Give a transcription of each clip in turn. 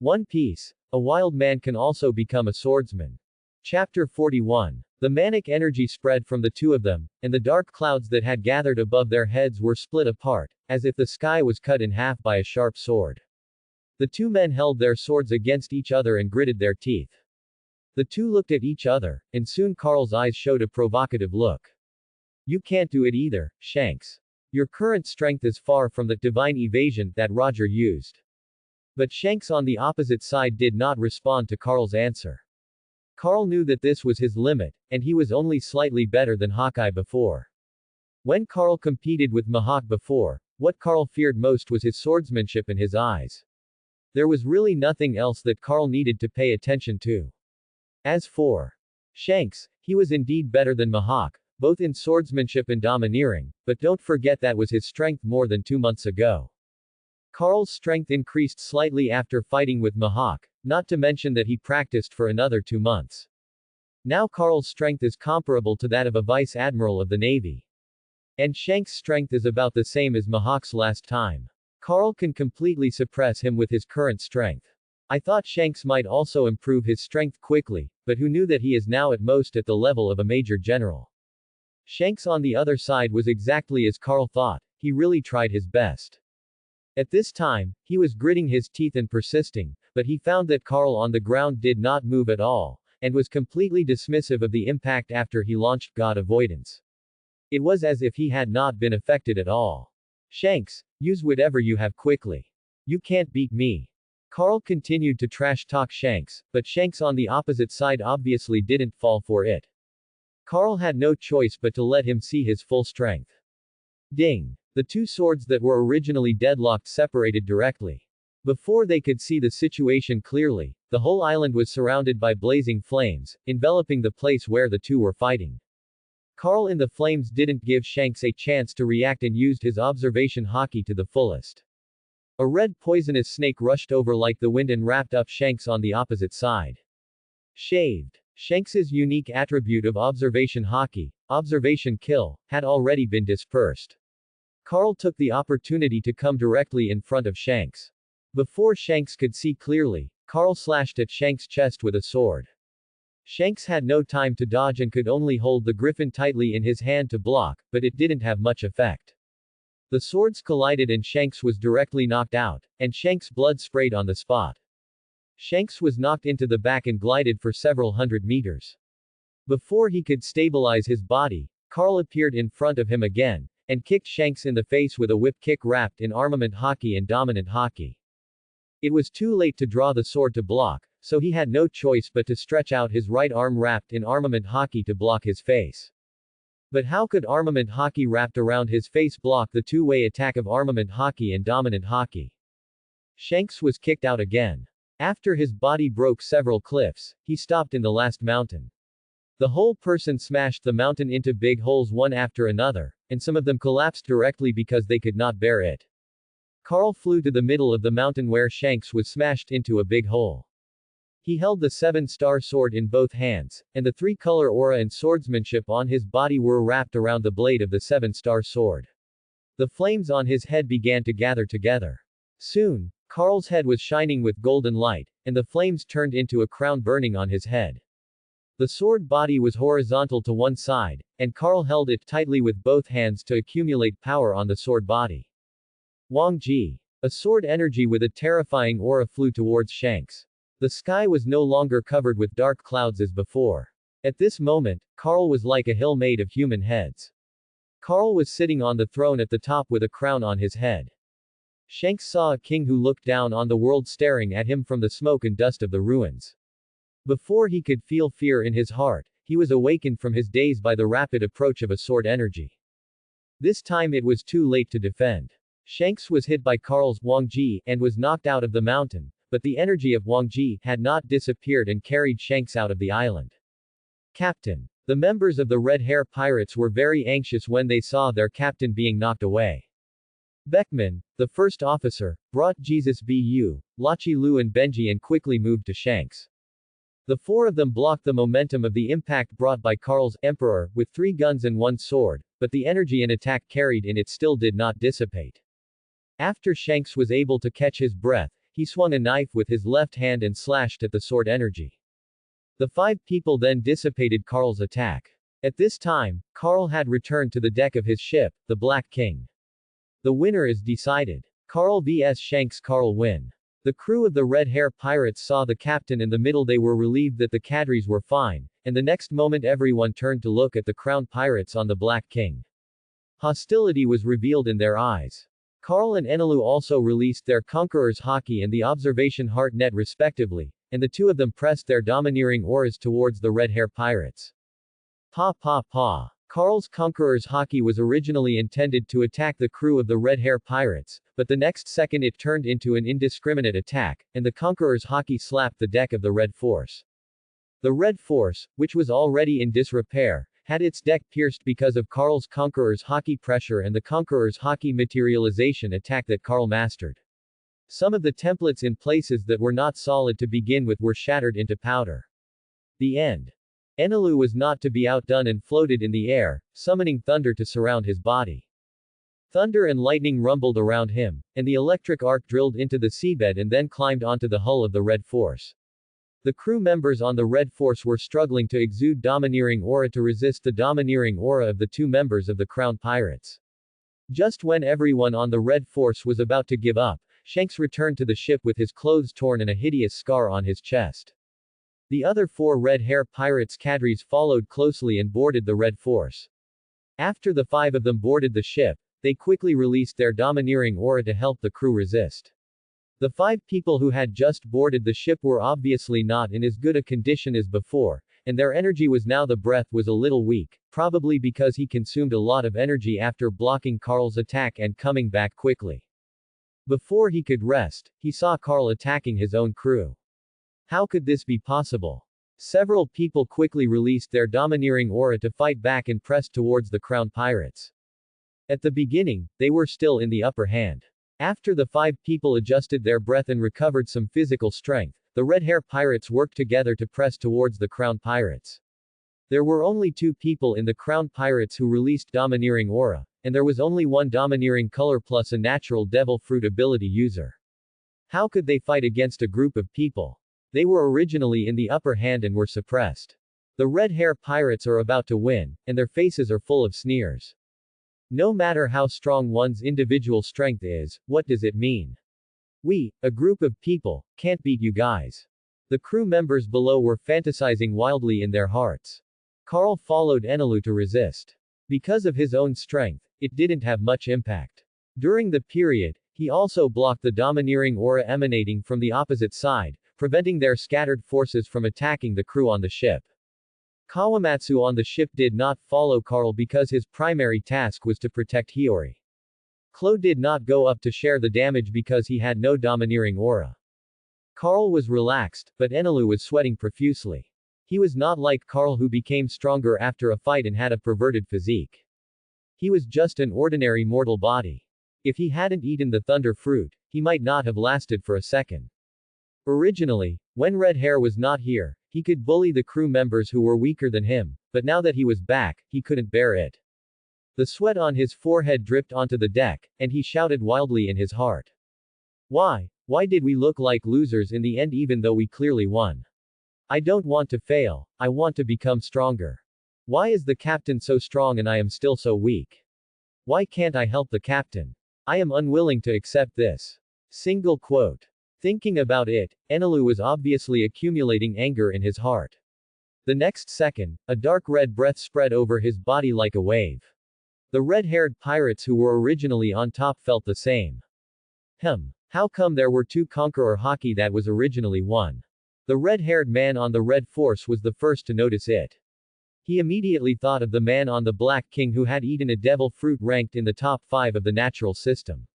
One Piece. A wild man can also become a swordsman. Chapter 41. The manic energy spread from the two of them, and the dark clouds that had gathered above their heads were split apart, as if the sky was cut in half by a sharp sword. The two men held their swords against each other and gritted their teeth. The two looked at each other, and soon Carl's eyes showed a provocative look. You can't do it either, Shanks. Your current strength is far from the divine evasion that Roger used. But Shanks on the opposite side did not respond to Carl's answer. Carl knew that this was his limit, and he was only slightly better than Hawkeye before. When Carl competed with Mihawk before, what Carl feared most was his swordsmanship in his eyes. There was really nothing else that Carl needed to pay attention to. As for Shanks, he was indeed better than Mihawk, both in swordsmanship and domineering, but don't forget that was his strength more than 2 months ago. Carl's strength increased slightly after fighting with Mihawk, not to mention that he practiced for another 2 months. Now Carl's strength is comparable to that of a vice admiral of the Navy. And Shanks' strength is about the same as Mihawk's last time. Carl can completely suppress him with his current strength. I thought Shanks might also improve his strength quickly, but who knew that he is now at most at the level of a major general. Shanks on the other side was exactly as Carl thought, he really tried his best. At this time, he was gritting his teeth and persisting, but he found that Carl on the ground did not move at all, and was completely dismissive of the impact after he launched God Avoidance. It was as if he had not been affected at all. Shanks, use whatever you have quickly. You can't beat me. Carl continued to trash talk Shanks, but Shanks on the opposite side obviously didn't fall for it. Carl had no choice but to let him see his full strength. Ding! The two swords that were originally deadlocked separated directly. Before they could see the situation clearly, the whole island was surrounded by blazing flames, enveloping the place where the two were fighting. Carl in the flames didn't give Shanks a chance to react and used his observation haki to the fullest. A red poisonous snake rushed over like the wind and wrapped up Shanks on the opposite side. Shaved. Shanks's unique attribute of observation haki, observation kill, had already been dispersed. Carl took the opportunity to come directly in front of Shanks. Before Shanks could see clearly, Carl slashed at Shanks' chest with a sword. Shanks had no time to dodge and could only hold the griffin tightly in his hand to block, but it didn't have much effect. The swords collided and Shanks was directly knocked out, and Shanks' blood sprayed on the spot. Shanks was knocked into the back and glided for several hundred meters. Before he could stabilize his body, Carl appeared in front of him again, and kicked Shanks in the face with a whip kick wrapped in armament haki and dominant haki. It was too late to draw the sword to block, so he had no choice but to stretch out his right arm wrapped in armament haki to block his face. But how could armament haki wrapped around his face block the two-way attack of armament haki and dominant haki? Shanks was kicked out again. After his body broke several cliffs, he stopped in the last mountain. The whole person smashed the mountain into big holes one after another, and some of them collapsed directly because they could not bear it. Carl flew to the middle of the mountain where Shanks was smashed into a big hole. He held the 7-star sword in both hands, and the 3-color aura and swordsmanship on his body were wrapped around the blade of the 7-star sword. The flames on his head began to gather together. Soon, Carl's head was shining with golden light, and the flames turned into a crown burning on his head. The sword body was horizontal to one side, and Carl held it tightly with both hands to accumulate power on the sword body. Wang Ji. A sword energy with a terrifying aura flew towards Shanks. The sky was no longer covered with dark clouds as before. At this moment, Carl was like a hill made of human heads. Carl was sitting on the throne at the top with a crown on his head. Shanks saw a king who looked down on the world staring at him from the smoke and dust of the ruins. Before he could feel fear in his heart, he was awakened from his daze by the rapid approach of a sword energy. This time it was too late to defend. Shanks was hit by Carl's Wang Ji and was knocked out of the mountain, but the energy of Wang Ji had not disappeared and carried Shanks out of the island. Captain. The members of the Red Hair Pirates were very anxious when they saw their captain being knocked away. Beckman, the first officer, brought Jesus Bu, Lachi Lu and Benji and quickly moved to Shanks. The four of them blocked the momentum of the impact brought by Carl's Emperor with 3 guns and 1 sword, but the energy and attack carried in it still did not dissipate. After Shanks was able to catch his breath, he swung a knife with his left hand and slashed at the sword energy. The 5 people then dissipated Carl's attack. At this time, Carl had returned to the deck of his ship, the Black King. The winner is decided. Carl vs Shanks. Carl win. The crew of the Red Hair Pirates saw the captain in the middle. They were relieved that the cadres were fine, and the next moment everyone turned to look at the crowned pirates on the Black King. Hostility was revealed in their eyes. Carl and Enelu also released their Conqueror's Haki and the Observation Heart Net respectively, and the 2 of them pressed their domineering auras towards the Red Hair Pirates. Pa pa pa. Carl's Conqueror's Haki was originally intended to attack the crew of the Red Hair Pirates, but the next second it turned into an indiscriminate attack, and the Conqueror's Haki slapped the deck of the Red Force. The Red Force, which was already in disrepair, had its deck pierced because of Carl's Conqueror's Haki pressure and the Conqueror's Haki materialization attack that Carl mastered. Some of the templates in places that were not solid to begin with were shattered into powder. The end. Enelu was not to be outdone and floated in the air, summoning thunder to surround his body. Thunder and lightning rumbled around him, and the electric arc drilled into the seabed and then climbed onto the hull of the Red Force. The crew members on the Red Force were struggling to exude domineering aura to resist the domineering aura of the 2 members of the Crowned Pirates. Just when everyone on the Red Force was about to give up, Shanks returned to the ship with his clothes torn and a hideous scar on his chest. The other 4 Red Hair Pirates cadres followed closely and boarded the Red Force. After the 5 of them boarded the ship, they quickly released their domineering aura to help the crew resist. The 5 people who had just boarded the ship were obviously not in as good a condition as before, and their energy was now. The breath was a little weak, probably because he consumed a lot of energy after blocking Carl's attack and coming back quickly. Before he could rest, he saw Carl attacking his own crew. How could this be possible? Several people quickly released their domineering aura to fight back and pressed towards the Crowned Pirates. At the beginning, they were still in the upper hand. After the 5 people adjusted their breath and recovered some physical strength, the Red Hair Pirates worked together to press towards the Crowned Pirates. There were only 2 people in the Crowned Pirates who released domineering aura, and there was only 1 domineering color plus a natural devil fruit ability user. How could they fight against a group of people? They were originally in the upper hand and were suppressed. The Red Hair Pirates are about to win, and their faces are full of sneers. No matter how strong one's individual strength is, what does it mean? We, a group of people, can't beat you guys. The crew members below were fantasizing wildly in their hearts. Carl followed Enelu to resist. Because of his own strength, it didn't have much impact. During the period, he also blocked the domineering aura emanating from the opposite side, preventing their scattered forces from attacking the crew on the ship. Kawamatsu on the ship did not follow Carl because his primary task was to protect Hiyori. Chloe did not go up to share the damage because he had no domineering aura. Carl was relaxed, but Enelu was sweating profusely. He was not like Carl, who became stronger after a fight and had a perverted physique. He was just an ordinary mortal body. If he hadn't eaten the thunder fruit, he might not have lasted for a second. Originally, when Red Hair was not here, he could bully the crew members who were weaker than him, but now that he was back, he couldn't bear it. The sweat on his forehead dripped onto the deck, and he shouted wildly in his heart. Why did we look like losers in the end even though we clearly won? I don't want to fail, I want to become stronger. Why is the captain so strong and I am still so weak? Why can't I help the captain? I am unwilling to accept this. Single quote. Thinking about it, Enelu was obviously accumulating anger in his heart. The next second, a dark red breath spread over his body like a wave. The red-haired pirates who were originally on top felt the same. How come there were 2 Conqueror Haki that was originally 1? The red-haired man on the Red Force was the first to notice it. He immediately thought of the man on the Black King who had eaten a devil fruit ranked in the top 5 of the natural system.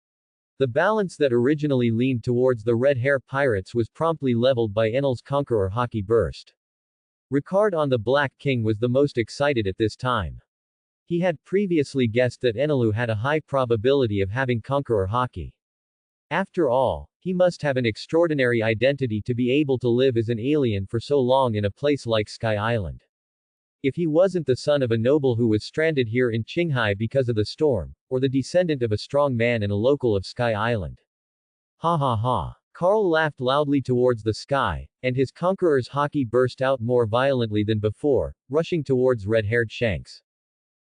The balance that originally leaned towards the Red Hair Pirates was promptly leveled by Enel's Conqueror Haki burst. Ricard on the Black King was the most excited at this time. He had previously guessed that Enelu had a high probability of having Conqueror Haki. After all, he must have an extraordinary identity to be able to live as an alien for so long in a place like Sky Island. If he wasn't the son of a noble who was stranded here in Qinghai because of the storm, or the descendant of a strong man and a local of Sky Island. Ha ha ha. Carl laughed loudly towards the sky, and his conqueror's haki burst out more violently than before, rushing towards red-haired Shanks.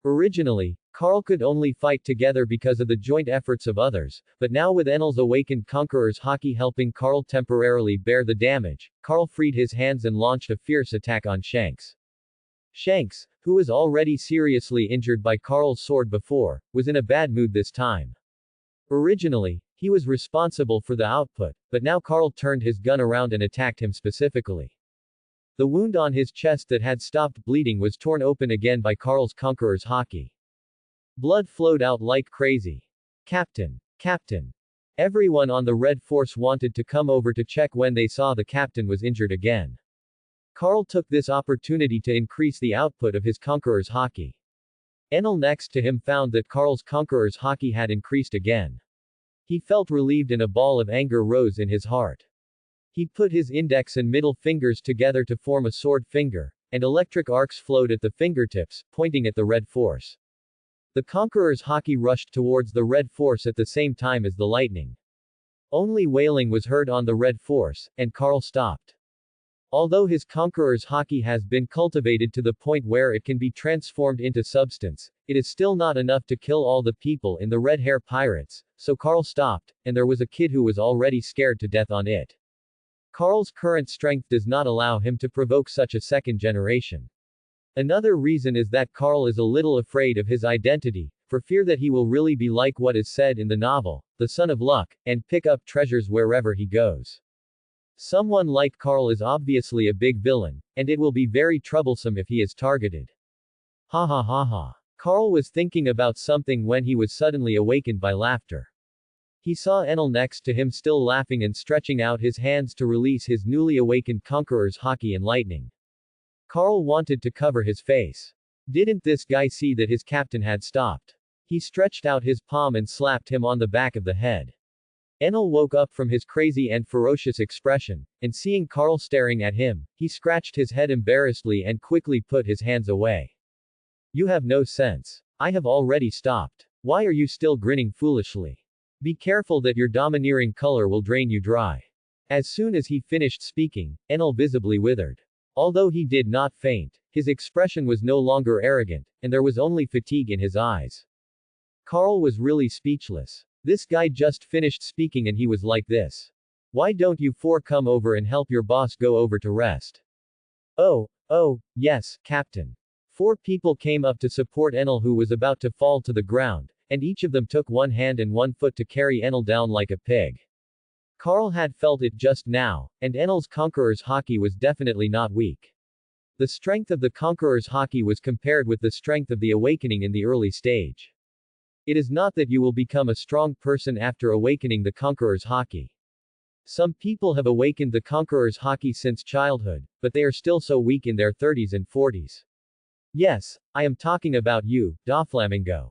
Originally, Carl could only fight together because of the joint efforts of others, but now with Enel's awakened conqueror's haki helping Carl temporarily bear the damage, Carl freed his hands and launched a fierce attack on Shanks. Shanks, who was already seriously injured by Carl's sword before, was in a bad mood this time. Originally, he was responsible for the output, but now Carl turned his gun around and attacked him specifically. The wound on his chest that had stopped bleeding was torn open again by Carl's conqueror's haki. Blood flowed out like crazy. Captain! Captain! Everyone on the Red Force wanted to come over to check when they saw the captain was injured again. Carl took this opportunity to increase the output of his conqueror's haki. Enel next to him found that Carl's conqueror's haki had increased again. He felt relieved and a ball of anger rose in his heart. He put his index and middle fingers together to form a sword finger, and electric arcs flowed at the fingertips, pointing at the Red Force. The conqueror's haki rushed towards the Red Force at the same time as the lightning. Only wailing was heard on the Red Force, and Carl stopped. Although his conqueror's haki has been cultivated to the point where it can be transformed into substance, it is still not enough to kill all the people in the Red Hair Pirates, so Carl stopped, and there was a kid who was already scared to death on it. Carl's current strength does not allow him to provoke such a second generation. Another reason is that Carl is a little afraid of his identity, for fear that he will really be like what is said in the novel, the son of luck, and pick up treasures wherever he goes. Someone like Carl is obviously a big villain, and it will be very troublesome if he is targeted. Ha ha ha ha. Carl was thinking about something when he was suddenly awakened by laughter. He saw Enel next to him still laughing and stretching out his hands to release his newly awakened conqueror's haki and lightning. Carl wanted to cover his face. Didn't this guy see that his captain had stopped? He stretched out his palm and slapped him on the back of the head. Enel woke up from his crazy and ferocious expression, and seeing Carl staring at him, he scratched his head embarrassedly and quickly put his hands away. You have no sense. I have already stopped. Why are you still grinning foolishly? Be careful that your domineering color will drain you dry. As soon as he finished speaking, Enel visibly withered. Although he did not faint, his expression was no longer arrogant, and there was only fatigue in his eyes. Carl was really speechless. This guy just finished speaking and he was like this. Why don't you four come over and help your boss go over to rest? Oh, yes, Captain. 4 people came up to support Enel who was about to fall to the ground, and each of them took one hand and one foot to carry Enel down like a pig. Carl had felt it just now, and Enel's conqueror's haki was definitely not weak. The strength of the conqueror's haki was compared with the strength of the awakening in the early stage. It is not that you will become a strong person after awakening the conqueror's haki. Some people have awakened the conqueror's haki since childhood, but they are still so weak in their 30s and 40s. Yes, I am talking about you, Doflamingo.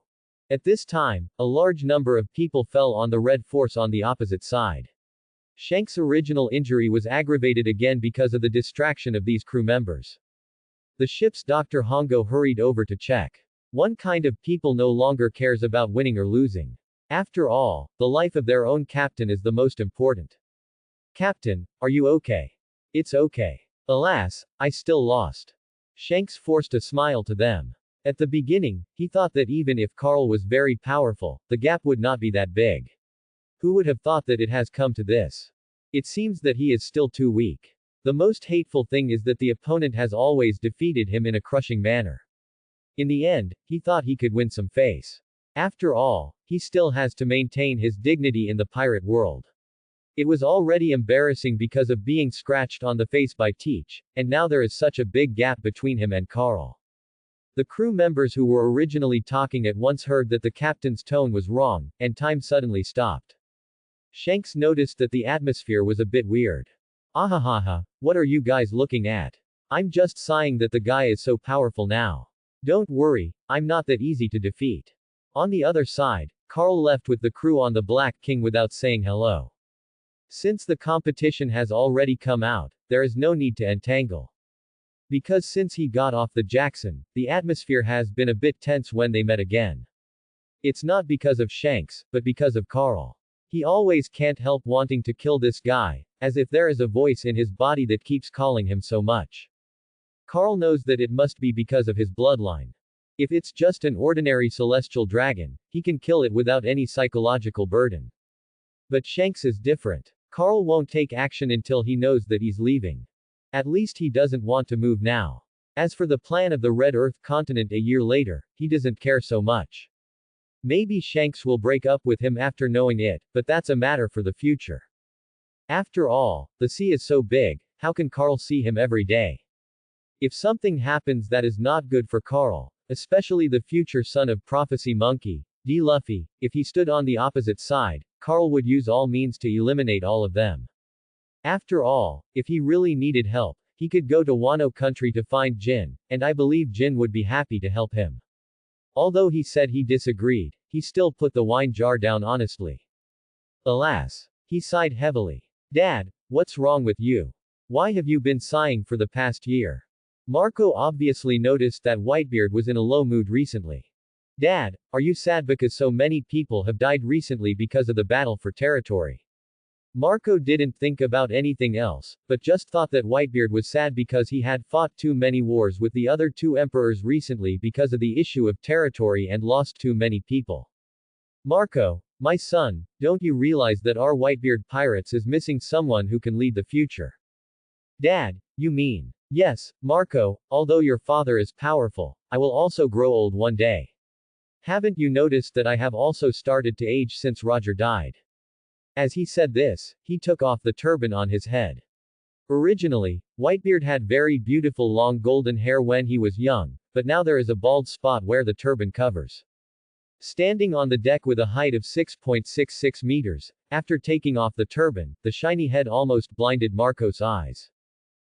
At this time, a large number of people fell on the Red Force on the opposite side. Shanks' original injury was aggravated again because of the distraction of these crew members. The ship's Dr. Hongo hurried over to check. One kind of people no longer cares about winning or losing. After all, the life of their own captain is the most important. Captain, are you okay? It's okay. Alas, I still lost. Shanks forced a smile to them. At the beginning, he thought that even if Carl was very powerful, the gap would not be that big. Who would have thought that it has come to this? It seems that he is still too weak. The most hateful thing is that the opponent has always defeated him in a crushing manner. In the end, he thought he could win some face. After all, he still has to maintain his dignity in the pirate world. It was already embarrassing because of being scratched on the face by Teach, and now there is such a big gap between him and Carl. The crew members who were originally talking at once heard that the captain's tone was wrong, and time suddenly stopped. Shanks noticed that the atmosphere was a bit weird. Ahahaha, what are you guys looking at? I'm just sighing that the guy is so powerful now. Don't worry, I'm not that easy to defeat. On the other side, Carl left with the crew on the Black King without saying hello. Since the competition has already come out, there is no need to entangle. Because since he got off the Jackson, the atmosphere has been a bit tense when they met again. It's not because of Shanks, but because of Carl. He always can't help wanting to kill this guy, as if there is a voice in his body that keeps calling him so much. Carl knows that it must be because of his bloodline. If it's just an ordinary celestial dragon, he can kill it without any psychological burden. But Shanks is different. Carl won't take action until he knows that he's leaving. At least he doesn't want to move now. As for the plan of the Red Earth continent a year later, he doesn't care so much. Maybe Shanks will break up with him after knowing it, but that's a matter for the future. After all, the sea is so big, how can Carl see him every day? If something happens that is not good for Carl, especially the future son of Prophecy Monkey, D. Luffy, if he stood on the opposite side, Carl would use all means to eliminate all of them. After all, if he really needed help, he could go to Wano country to find Jin, and I believe Jin would be happy to help him. Although he said he disagreed, he still put the wine jar down honestly. Alas. He sighed heavily. Dad, what's wrong with you? Why have you been sighing for the past year? Marco obviously noticed that Whitebeard was in a low mood recently. Dad, are you sad because so many people have died recently because of the battle for territory? Marco didn't think about anything else, but just thought that Whitebeard was sad because he had fought too many wars with the other two emperors recently because of the issue of territory and lost too many people. Marco, my son, don't you realize that our Whitebeard pirates is missing someone who can lead the future? Dad, you mean? Yes, Marco, although your father is powerful, I will also grow old one day. Haven't you noticed that I have also started to age since Roger died? As he said this, he took off the turban on his head. Originally, Whitebeard had very beautiful long golden hair when he was young, but now there is a bald spot where the turban covers. Standing on the deck with a height of 6.66 meters, after taking off the turban, the shiny head almost blinded Marco's eyes.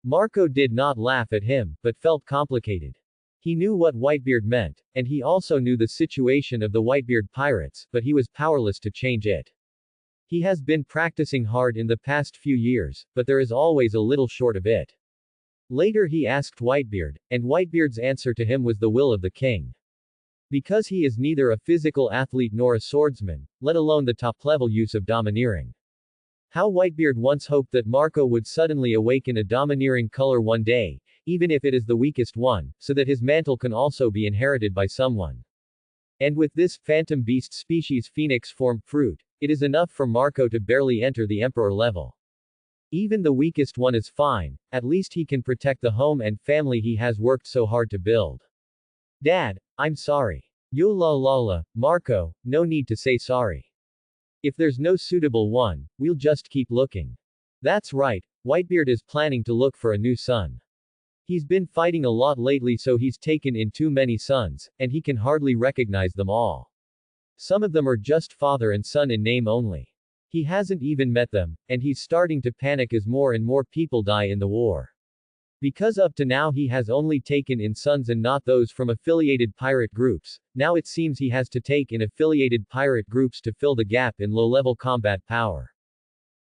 Marco did not laugh at him, but felt complicated. He knew what Whitebeard meant, and he also knew the situation of the Whitebeard pirates, but he was powerless to change it. He has been practicing hard in the past few years, but there is always a little short of it. Later he asked Whitebeard, and Whitebeard's answer to him was the will of the king. Because he is neither a physical athlete nor a swordsman, let alone the top-level use of domineering. How Whitebeard once hoped that Marco would suddenly awaken a domineering color one day, even if it is the weakest one, so that his mantle can also be inherited by someone. And with this phantom beast species phoenix form fruit, it is enough for Marco to barely enter the emperor level. Even the weakest one is fine, at least he can protect the home and family he has worked so hard to build. Dad, I'm sorry. Yo la la la, Marco, no need to say sorry. If there's no suitable one, we'll just keep looking. That's right, Whitebeard is planning to look for a new son. He's been fighting a lot lately, so he's taken in too many sons, and he can hardly recognize them all. Some of them are just father and son in name only. He hasn't even met them, and he's starting to panic as more and more people die in the war. Because up to now he has only taken in sons and not those from affiliated pirate groups, now it seems he has to take in affiliated pirate groups to fill the gap in low-level combat power.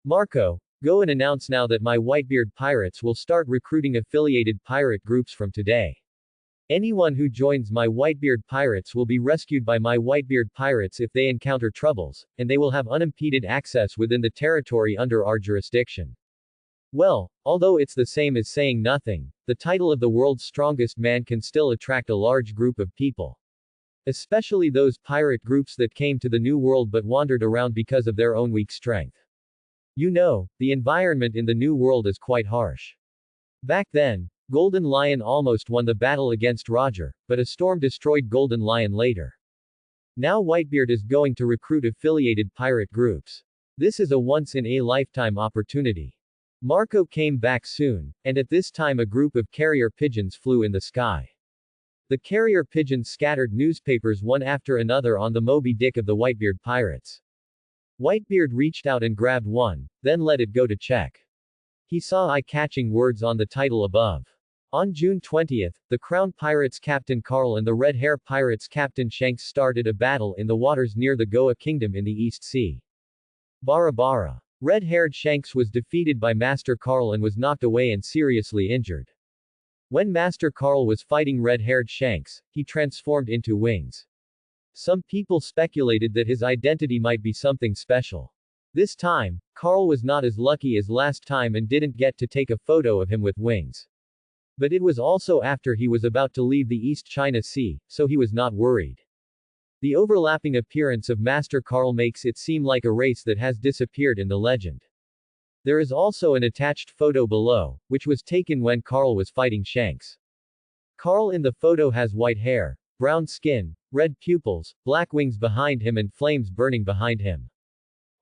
Marco, go and announce now that my Whitebeard pirates will start recruiting affiliated pirate groups from today. Anyone who joins my Whitebeard pirates will be rescued by my Whitebeard pirates if they encounter troubles, and they will have unimpeded access within the territory under our jurisdiction. Well, although it's the same as saying nothing, the title of the world's strongest man can still attract a large group of people. Especially those pirate groups that came to the New World but wandered around because of their own weak strength. You know, the environment in the New World is quite harsh. Back then, Golden Lion almost won the battle against Roger, but a storm destroyed Golden Lion later. Now Whitebeard is going to recruit affiliated pirate groups. This is a once-in-a-lifetime opportunity. Marco came back soon, and at this time a group of carrier pigeons flew in the sky. The carrier pigeons scattered newspapers one after another on the Moby Dick of the Whitebeard pirates. Whitebeard reached out and grabbed one, then let it go to check. He saw eye-catching words on the title above. On June 20th, the Crown Pirates Captain Carl and the Red Hair Pirates Captain Shanks started a battle in the waters near the Goa Kingdom in the East Sea. Bara Bara. Red-haired Shanks was defeated by Master Carl and was knocked away and seriously injured. When Master Carl was fighting red-haired Shanks, he transformed into wings. Some people speculated that his identity might be something special. This time, Carl was not as lucky as last time and didn't get to take a photo of him with wings. But it was also after he was about to leave the East China Sea, so he was not worried. The overlapping appearance of Master Carl makes it seem like a race that has disappeared in the legend. There is also an attached photo below, which was taken when Carl was fighting Shanks. Carl in the photo has white hair, brown skin, red pupils, black wings behind him and flames burning behind him.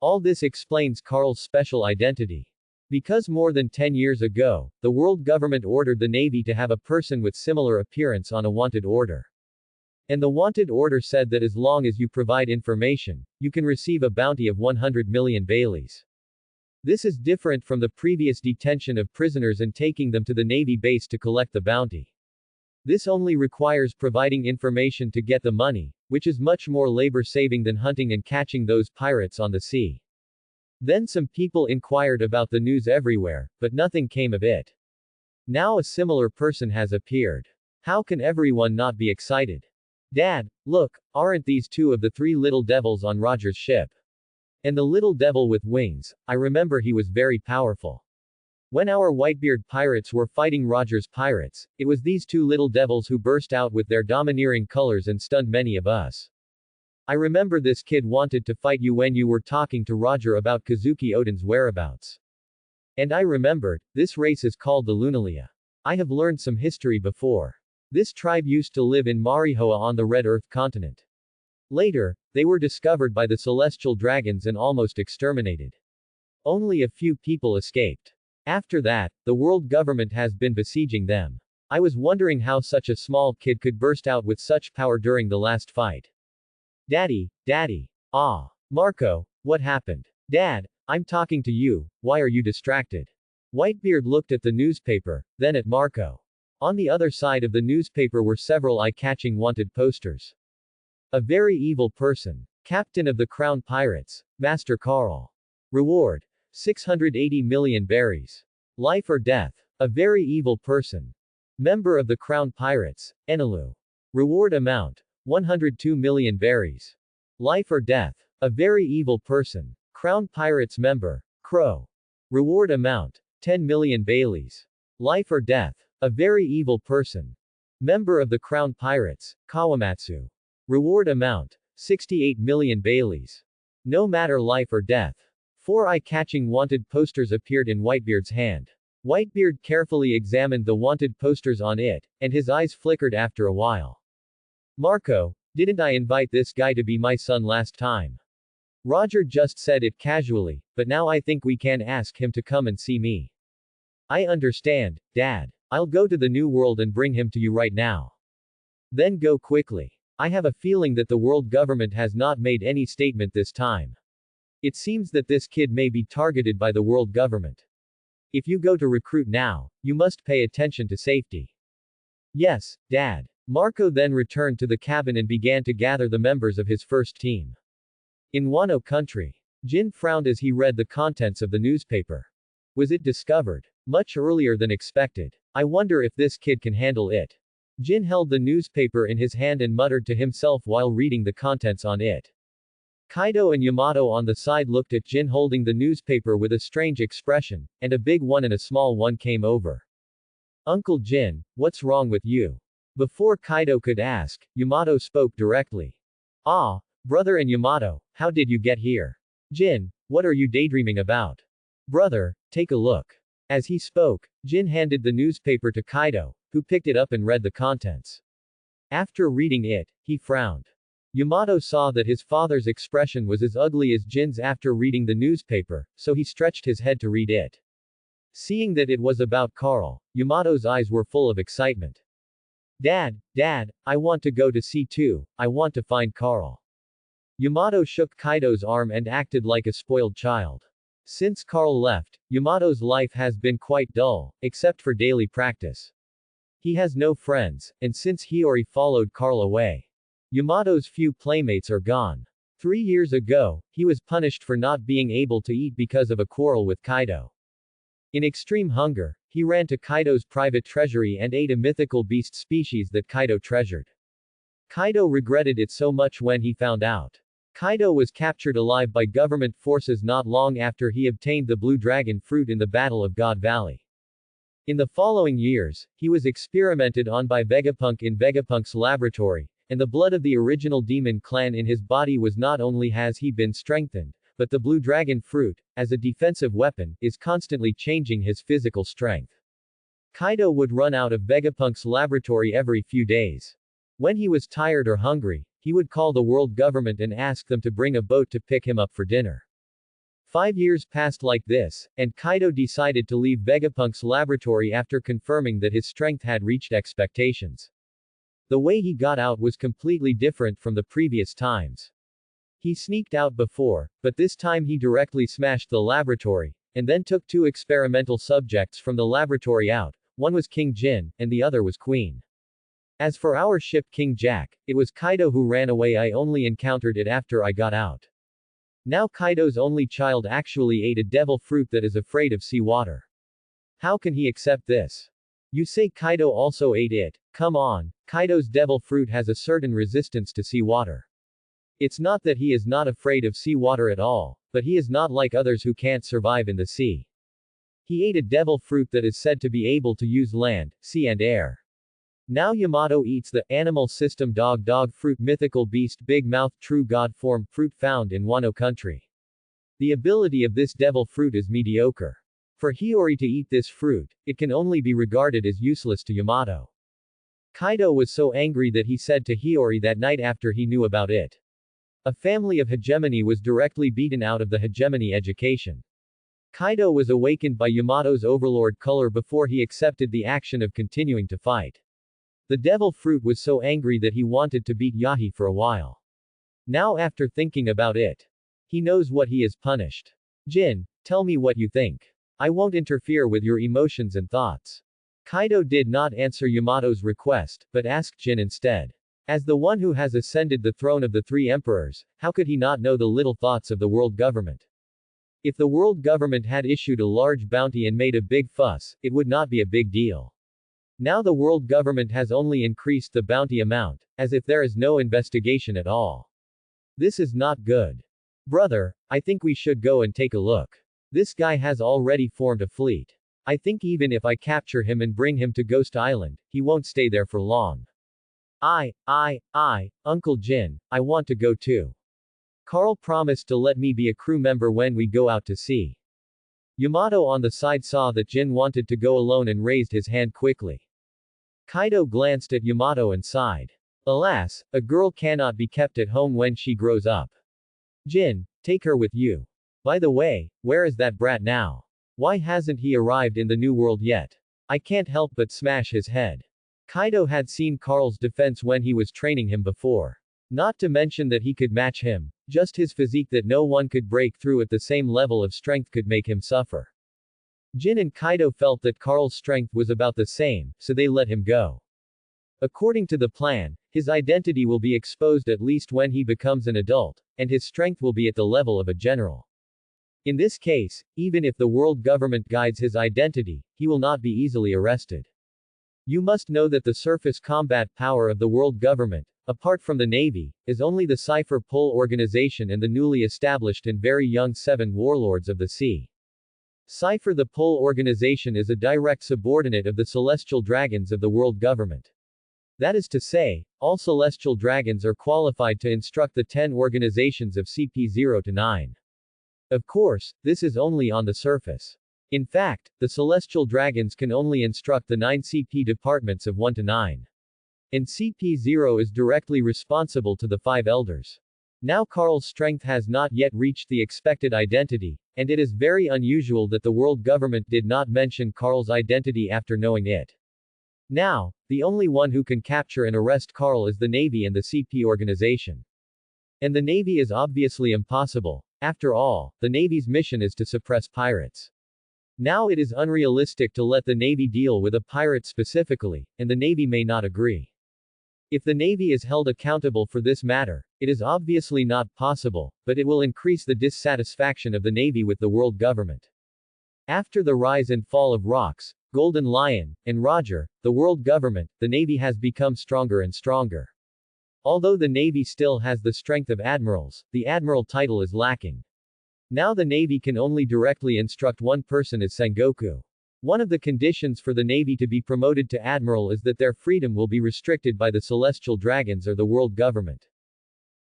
All this explains Carl's special identity. Because more than 10 years ago, the world government ordered the Navy to have a person with similar appearance on a wanted order. And the wanted order said that as long as you provide information, you can receive a bounty of 100 million Baileys. This is different from the previous detention of prisoners and taking them to the Navy base to collect the bounty. This only requires providing information to get the money, which is much more labor-saving than hunting and catching those pirates on the sea. Then some people inquired about the news everywhere, but nothing came of it. Now a similar person has appeared. How can everyone not be excited? Dad, look, aren't these two of the three little devils on Roger's ship? And the little devil with wings, I remember he was very powerful. When our Whitebeard pirates were fighting Roger's pirates, it was these two little devils who burst out with their domineering colors and stunned many of us. I remember this kid wanted to fight you when you were talking to Roger about Kazuki Odin's whereabouts. And I remembered, this race is called the Lunalia. I have learned some history before. This tribe used to live in Marihoa on the Red Earth continent. Later, they were discovered by the celestial dragons and almost exterminated. Only a few people escaped. After that, the world government has been besieging them. I was wondering how such a small kid could burst out with such power during the last fight. Daddy, Daddy. Ah. Marco, what happened? Dad, I'm talking to you, why are you distracted? Whitebeard looked at the newspaper, then at Marco. On the other side of the newspaper were several eye-catching wanted posters. A very evil person. Captain of the Crown Pirates, Master Carl. Reward. 680 million berries. Life or death. A very evil person. Member of the Crown Pirates, Enelu. Reward amount. 102 million berries. Life or death. A very evil person. Crown Pirates member, Crow. Reward amount. 10 million Baileys. Life or death. A very evil person. Member of the Crown Pirates, Kawamatsu. Reward amount. 68 million Baileys. No matter life or death. 4 eye-catching wanted posters appeared in Whitebeard's hand. Whitebeard carefully examined the wanted posters on it, and his eyes flickered after a while. Marco, didn't I invite this guy to be my son last time? Roger just said it casually, but now I think we can ask him to come and see me. I understand, Dad. I'll go to the New World and bring him to you right now. Then go quickly. I have a feeling that the world government has not made any statement this time. It seems that this kid may be targeted by the world government. If you go to recruit now, you must pay attention to safety. Yes, Dad. Marco then returned to the cabin and began to gather the members of his first team. In Wano country. Jin frowned as he read the contents of the newspaper. Was it discovered? Much earlier than expected. I wonder if this kid can handle it. Jin held the newspaper in his hand and muttered to himself while reading the contents on it. Kaido and Yamato on the side looked at Jin holding the newspaper with a strange expression, and a big one and a small one came over. Uncle Jin, what's wrong with you? Before Kaido could ask, Yamato spoke directly. Ah, brother and Yamato, how did you get here? Jin, what are you daydreaming about? Brother, take a look. As he spoke, Jin handed the newspaper to Kaido, who picked it up and read the contents. After reading it, he frowned. Yamato saw that his father's expression was as ugly as Jin's after reading the newspaper, so he stretched his head to read it. Seeing that it was about Carl, Yamato's eyes were full of excitement. Dad, I want to go to sea too, I want to find Carl. Yamato shook Kaido's arm and acted like a spoiled child. Since Carl left, Yamato's life has been quite dull, except for daily practice. He has no friends, and since Hiyori followed Carl away, Yamato's few playmates are gone. 3 years ago, he was punished for not being able to eat because of a quarrel with Kaido. In extreme hunger, he ran to Kaido's private treasury and ate a mythical beast species that Kaido treasured. Kaido regretted it so much when he found out. Kaido was captured alive by government forces not long after he obtained the Blue Dragon fruit in the Battle of God Valley. In the following years, he was experimented on by Vegapunk in Vegapunk's laboratory, and the blood of the original demon clan in his body was not only has he been strengthened, but the Blue Dragon fruit, as a defensive weapon, is constantly changing his physical strength. Kaido would run out of Vegapunk's laboratory every few days. When he was tired or hungry, he would call the world government and ask them to bring a boat to pick him up for dinner. 5 years passed like this, and Kaido decided to leave Vegapunk's laboratory after confirming that his strength had reached expectations. The way he got out was completely different from the previous times. He sneaked out before, but this time he directly smashed the laboratory, and then took 2 experimental subjects from the laboratory out. One was King Jin, and the other was Queen. As for our ship King Jack, it was Kaido who ran away. I only encountered it after I got out. Now Kaido's only child actually ate a devil fruit that is afraid of sea water. How can he accept this? You say Kaido also ate it? Come on, Kaido's devil fruit has a certain resistance to sea water. It's not that he is not afraid of sea water at all, but he is not like others who can't survive in the sea. He ate a devil fruit that is said to be able to use land, sea and air. Now Yamato eats the animal system dog fruit mythical beast big mouth true god form fruit found in Wano country. The ability of this devil fruit is mediocre. For Hiyori to eat this fruit, it can only be regarded as useless to Yamato. Kaido was so angry that he said to Hiyori that night after he knew about it. A family of hegemony was directly beaten out of the hegemony education. Kaido was awakened by Yamato's overlord color before he accepted the action of continuing to fight. The devil fruit was so angry that he wanted to beat Yahi for a while. Now after thinking about it, he knows what he is punished. Jin, tell me what you think. I won't interfere with your emotions and thoughts. Kaido did not answer Yamato's request, but asked Jin instead. As the one who has ascended the throne of the 3 emperors, how could he not know the little thoughts of the world government? If the world government had issued a large bounty and made a big fuss, it would not be a big deal. Now the world government has only increased the bounty amount, as if there is no investigation at all. This is not good. Brother, I think we should go and take a look. This guy has already formed a fleet. I think even if I capture him and bring him to Ghost Island, he won't stay there for long. Uncle Jin, I want to go too. Carl promised to let me be a crew member when we go out to sea. Yamato on the side saw that Jin wanted to go alone and raised his hand quickly. Kaido glanced at Yamato and sighed. Alas, a girl cannot be kept at home when she grows up. Jin, take her with you. By the way, where is that brat now? Why hasn't he arrived in the new world yet? I can't help but smash his head. Kaido had seen Carl's defense when he was training him before. Not to mention that he could match him, just his physique that no one could break through at the same level of strength could make him suffer. Jin and Kaido felt that Carl's strength was about the same, so they let him go. According to the plan, his identity will be exposed at least when he becomes an adult, and his strength will be at the level of a general. In this case, even if the world government guides his identity, he will not be easily arrested. You must know that the surface combat power of the world government, apart from the Navy, is only the Cipher Pole organization and the newly established and very young 7 warlords of the sea. Cipher the Pole organization is a direct subordinate of the celestial dragons of the world government. That is to say, all celestial dragons are qualified to instruct the 10 organizations of CP0 to 9. Of course, this is only on the surface. In fact, the celestial dragons can only instruct the 9 CP departments of 1 to 9. And CP0 is directly responsible to the 5 elders. Now Carl's strength has not yet reached the expected identity, and it is very unusual that the world government did not mention Carl's identity after knowing it. Now, the only one who can capture and arrest Carl is the Navy and the CP organization. And the Navy is obviously impossible. After all, the Navy's mission is to suppress pirates. Now it is unrealistic to let the Navy deal with a pirate specifically, and the Navy may not agree. If the Navy is held accountable for this matter, it is obviously not possible, but it will increase the dissatisfaction of the Navy with the world government. After the rise and fall of Rox, Golden Lion, and Roger, the world government, the Navy has become stronger and stronger. Although the Navy still has the strength of admirals, the admiral title is lacking. Now the Navy can only directly instruct one person as Sengoku. One of the conditions for the Navy to be promoted to admiral is that their freedom will be restricted by the celestial dragons or the world government.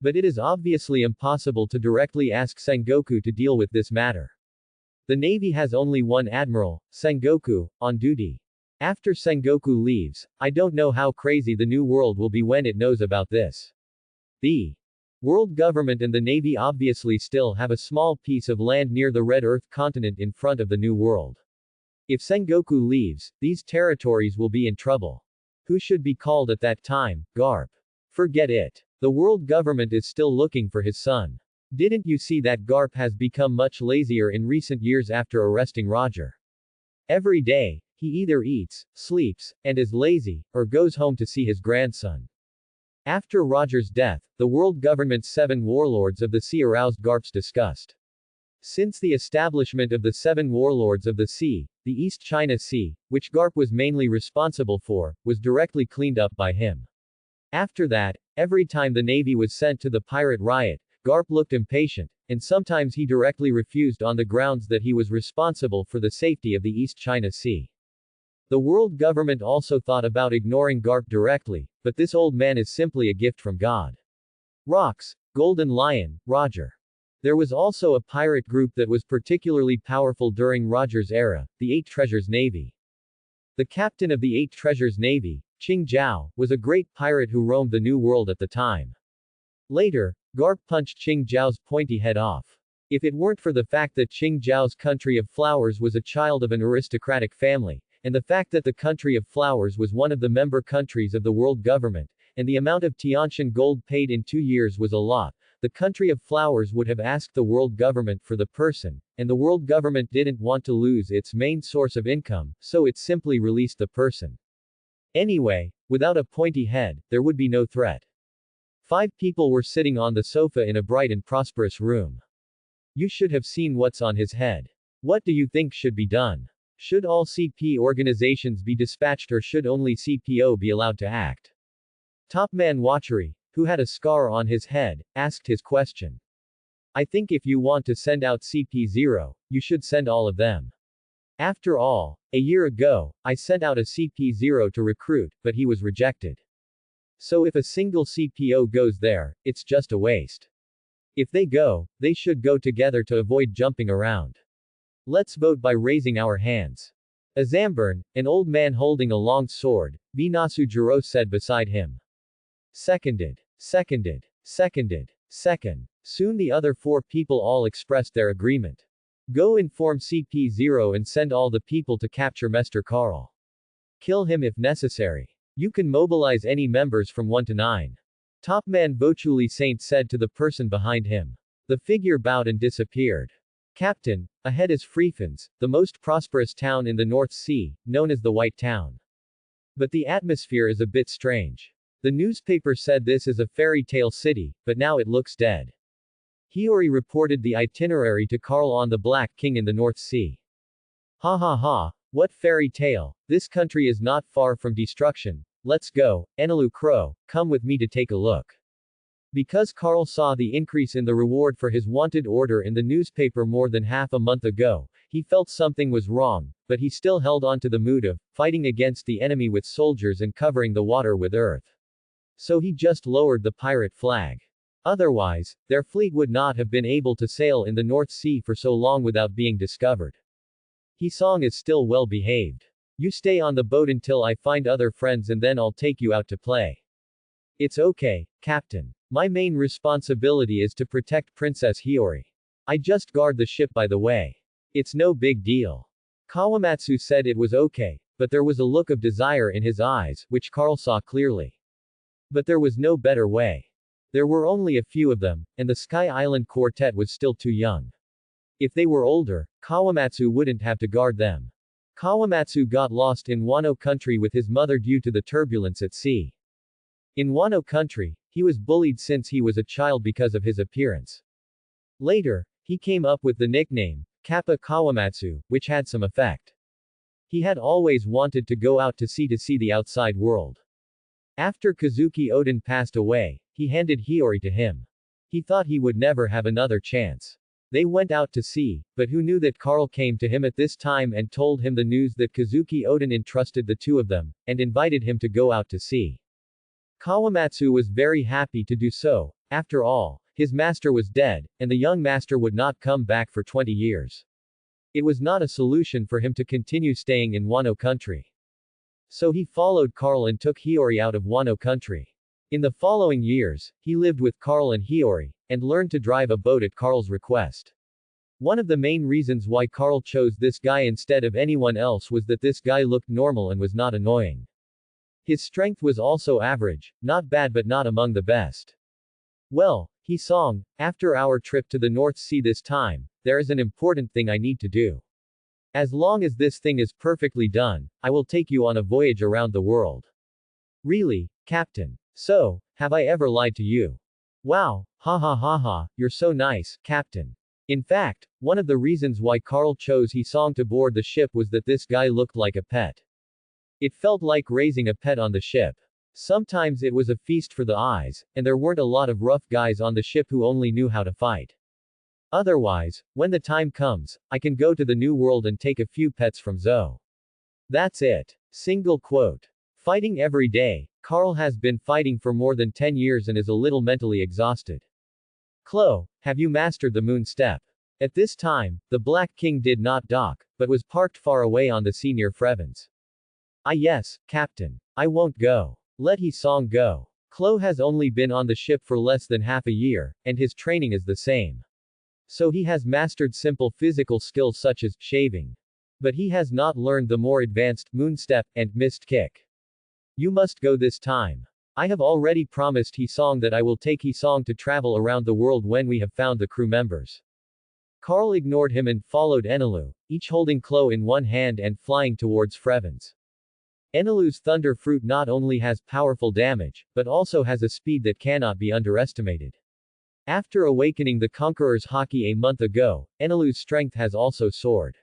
But it is obviously impossible to directly ask Sengoku to deal with this matter. The Navy has only one admiral, Sengoku, on duty. After Sengoku leaves, I don't know how crazy the new world will be when it knows about this. The world government and the Navy obviously still have a small piece of land near the Red Earth continent in front of the new world. If Sengoku leaves, these territories will be in trouble. Who should be called at that time? Garp. Forget it. The world government is still looking for his son. Didn't you see that Garp has become much lazier in recent years after arresting Roger? Every day, he either eats, sleeps, and is lazy, or goes home to see his grandson. After Roger's death, the world government's 7 warlords of the sea aroused Garp's disgust. Since the establishment of the 7 warlords of the sea, the East China Sea, which Garp was mainly responsible for, was directly cleaned up by him. After that, every time the Navy was sent to the pirate riot, Garp looked impatient, and sometimes he directly refused on the grounds that he was responsible for the safety of the East China Sea. The world government also thought about ignoring Garp directly, but this old man is simply a gift from God. Rocks, Golden Lion, Roger. There was also a pirate group that was particularly powerful during Roger's era, the 8 Treasures Navy. The captain of the 8 Treasures Navy, Qing Zhao, was a great pirate who roamed the New World at the time. Later, Garp punched Qing Zhao's pointy head off. If it weren't for the fact that Qing Zhao's country of flowers was a child of an aristocratic family, and the fact that the country of flowers was one of the member countries of the world government, and the amount of Tiantian gold paid in 2 years was a lot, the country of flowers would have asked the world government for the person, and the world government didn't want to lose its main source of income, so it simply released the person. Anyway, without a pointy head, there would be no threat. 5 people were sitting on the sofa in a bright and prosperous room. You should have seen what's on his head. What do you think should be done? Should all CP organizations be dispatched or should only CPO be allowed to act? Topman Watchery, who had a scar on his head, asked his question. I think if you want to send out CP0, you should send all of them. After all, a year ago, I sent out a CP0 to recruit, but he was rejected. So if a single CPO goes there, it's just a waste. If they go, they should go together to avoid jumping around. Let's vote by raising our hands. Azamburn, an old man holding a long sword, Vinasu Jiro said beside him. Seconded. Seconded. Seconded. Second. Soon the other 4 people all expressed their agreement. Go inform CP0 and send all the people to capture Mr. Carl. Kill him if necessary. You can mobilize any members from 1 to 9. Topman Bochuli Saint said to the person behind him. The figure bowed and disappeared. Captain, ahead is Freefins, the most prosperous town in the North Sea, known as the White Town. But the atmosphere is a bit strange. The newspaper said this is a fairy tale city, but now it looks dead. Hiyori reported the itinerary to Carl on the Black King in the North Sea. Ha ha ha, what fairy tale, this country is not far from destruction, let's go, Enelu Crow, come with me to take a look. Because Carl saw the increase in the reward for his wanted order in the newspaper more than half a month ago, he felt something was wrong, but he still held on to the mood of fighting against the enemy with soldiers and covering the water with earth. So he just lowered the pirate flag. Otherwise, their fleet would not have been able to sail in the North Sea for so long without being discovered. Hisong is still well behaved. You stay on the boat until I find other friends and then I'll take you out to play. It's okay, Captain. My main responsibility is to protect Princess Hiyori. I just guard the ship by the way. It's no big deal. Kawamatsu said it was okay, but there was a look of desire in his eyes, which Carl saw clearly. But there was no better way. There were only a few of them, and the Sky Island Quartet was still too young. If they were older, Kawamatsu wouldn't have to guard them. Kawamatsu got lost in Wano country with his mother due to the turbulence at sea. In Wano country, he was bullied since he was a child because of his appearance. Later, he came up with the nickname, Kappa Kawamatsu, which had some effect. He had always wanted to go out to see the outside world. After Kazuki Odin passed away, he handed Hiyori to him. He thought he would never have another chance. They went out to sea, but who knew that Karl came to him at this time and told him the news that Kazuki Oden entrusted the two of them, and invited him to go out to sea. Kawamatsu was very happy to do so. After all, his master was dead, and the young master would not come back for 20 years. It was not a solution for him to continue staying in Wano country. So he followed Karl and took Hiyori out of Wano country. In the following years, he lived with Karl and Hiyori, and learned to drive a boat at Karl's request. One of the main reasons why Karl chose this guy instead of anyone else was that this guy looked normal and was not annoying. His strength was also average, not bad but not among the best. Well, Hisong, after our trip to the North Sea this time, there is an important thing I need to do. As long as this thing is perfectly done, I will take you on a voyage around the world. Really, Captain? So, have I ever lied to you? Wow, ha ha ha ha, you're so nice, Captain. In fact, one of the reasons why Karl chose Hisong to board the ship was that this guy looked like a pet. It felt like raising a pet on the ship. Sometimes it was a feast for the eyes, and there weren't a lot of rough guys on the ship who only knew how to fight. Otherwise, when the time comes, I can go to the new world and take a few pets from Zoe. That's it. Single quote. Fighting every day, Karl has been fighting for more than 10 years and is a little mentally exhausted. Chloe, have you mastered the moon step? At this time, the Black King did not dock, but was parked far away on the sea near Frevens. Yes, Captain. I won't go. Let Hisong go. Chloe has only been on the ship for less than half a year, and his training is the same. So he has mastered simple physical skills such as shaving. But he has not learned the more advanced moon step and mist kick. You must go this time. I have already promised Hisong that I will take Hisong to travel around the world when we have found the crew members. Karl ignored him and followed Enelu, each holding Chloe in one hand and flying towards Frevens. Enelu's thunder fruit not only has powerful damage, but also has a speed that cannot be underestimated. After awakening the Conqueror's Haki a month ago, Enelu's strength has also soared.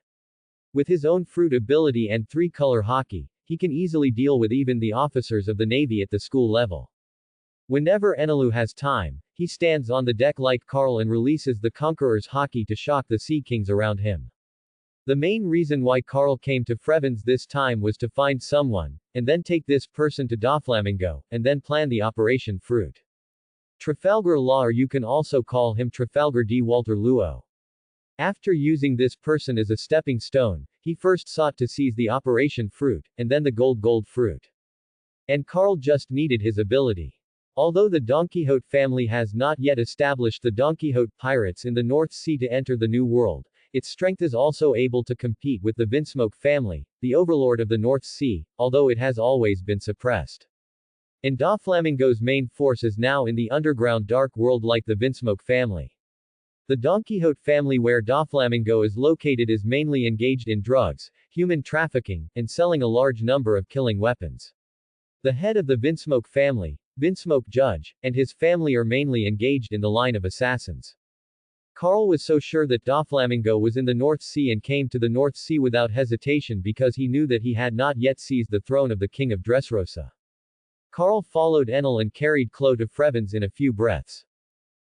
With his own fruit ability and three-color Haki, he can easily deal with even the officers of the Navy at the school level. Whenever Enelu has time, he stands on the deck like Karl and releases the Conqueror's Haki to shock the Sea Kings around him. The main reason why Karl came to Frevens this time was to find someone, and then take this person to Doflamingo, and then plan the Operation Fruit. Trafalgar Law, or you can also call him Trafalgar D. Walter Luo. After using this person as a stepping stone, he first sought to seize the Operation Fruit, and then the gold fruit. And Karl just needed his ability. Although the Don Quixote family has not yet established the Don Quixote pirates in the North Sea to enter the New World, its strength is also able to compete with the Vinsmoke family, the overlord of the North Sea, although it has always been suppressed. And Doflamingo's main force is now in the underground dark world like the Vinsmoke family. The Don Quixote family where Doflamingo is located is mainly engaged in drugs, human trafficking, and selling a large number of killing weapons. The head of the Vinsmoke family, Vinsmoke Judge, and his family are mainly engaged in the line of assassins. Karl was so sure that Doflamingo was in the North Sea and came to the North Sea without hesitation because he knew that he had not yet seized the throne of the King of Dressrosa. Karl followed Enel and carried Chloe to Frevens in a few breaths.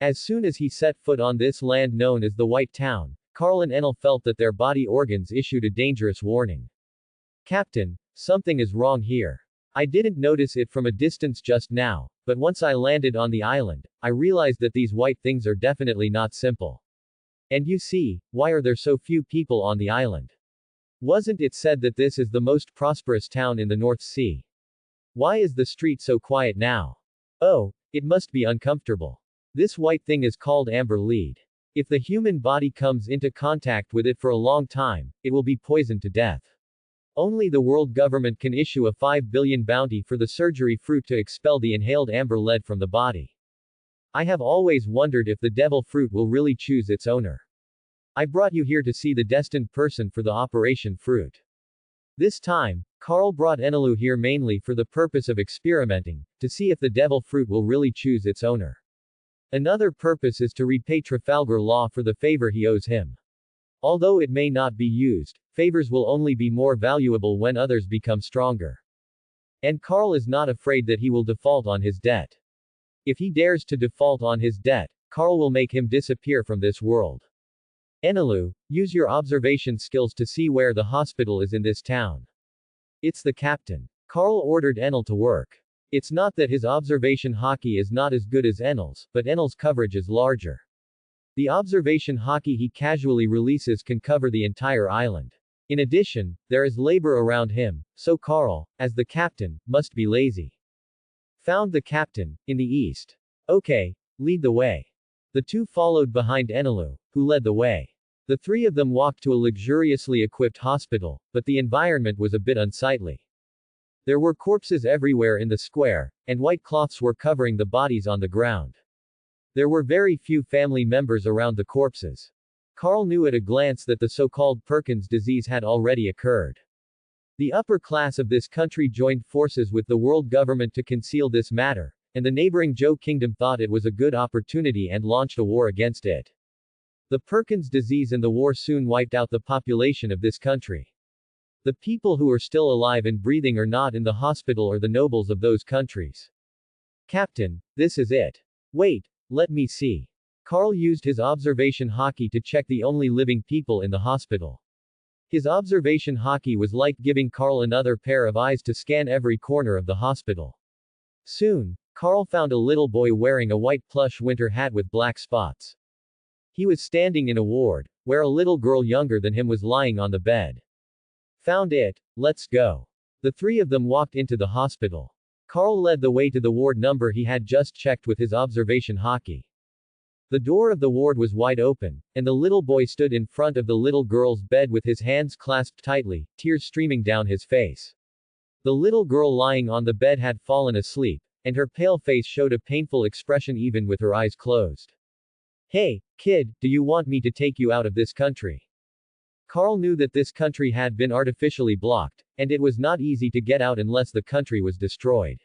As soon as he set foot on this land known as the White Town, Karl and Enel felt that their body organs issued a dangerous warning. Captain, something is wrong here. I didn't notice it from a distance just now, but once I landed on the island, I realized that these white things are definitely not simple. And you see, why are there so few people on the island? Wasn't it said that this is the most prosperous town in the North Sea? Why is the street so quiet now? Oh, it must be uncomfortable. This white thing is called amber lead. If the human body comes into contact with it for a long time, it will be poisoned to death. Only the world government can issue a 5 billion bounty for the surgery fruit to expel the inhaled amber lead from the body. I have always wondered if the devil fruit will really choose its owner. I brought you here to see the destined person for the Operation Fruit. This time, Karl brought Enelu here mainly for the purpose of experimenting, to see if the devil fruit will really choose its owner. Another purpose is to repay Trafalgar Law for the favor he owes him. Although it may not be used, favors will only be more valuable when others become stronger. And Karl is not afraid that he will default on his debt. If he dares to default on his debt, Carl will make him disappear from this world. Enelu, use your observation skills to see where the hospital is in this town. It's the captain. Carl ordered Enel to work. It's not that his observation hockey is not as good as Enel's, but Enel's coverage is larger. The observation hockey he casually releases can cover the entire island. In addition, there is labor around him, so Carl, as the captain, must be lazy. Found the captain, in the east. Okay, lead the way. The two followed behind Enelu, who led the way. The three of them walked to a luxuriously equipped hospital, but the environment was a bit unsightly. There were corpses everywhere in the square, and white cloths were covering the bodies on the ground. There were very few family members around the corpses. Carl knew at a glance that the so-called Perkins disease had already occurred. The upper class of this country joined forces with the world government to conceal this matter, and the neighboring Zhou kingdom thought it was a good opportunity and launched a war against it. The Perkins disease and the war soon wiped out the population of this country. The people who are still alive and breathing are not in the hospital or the nobles of those countries. Captain, this is it. Wait, let me see. Carl used his observation hockey to check the only living people in the hospital. His observation hockey was like giving Carl another pair of eyes to scan every corner of the hospital. Soon, Carl found a little boy wearing a white plush winter hat with black spots. He was standing in a ward, where a little girl younger than him was lying on the bed. Found it, let's go. The three of them walked into the hospital. Carl led the way to the ward number he had just checked with his observation hockey. The door of the ward was wide open, and the little boy stood in front of the little girl's bed with his hands clasped tightly, tears streaming down his face. The little girl lying on the bed had fallen asleep, and her pale face showed a painful expression even with her eyes closed. Hey, kid, do you want me to take you out of this country? Carl knew that this country had been artificially blocked, and it was not easy to get out unless the country was destroyed.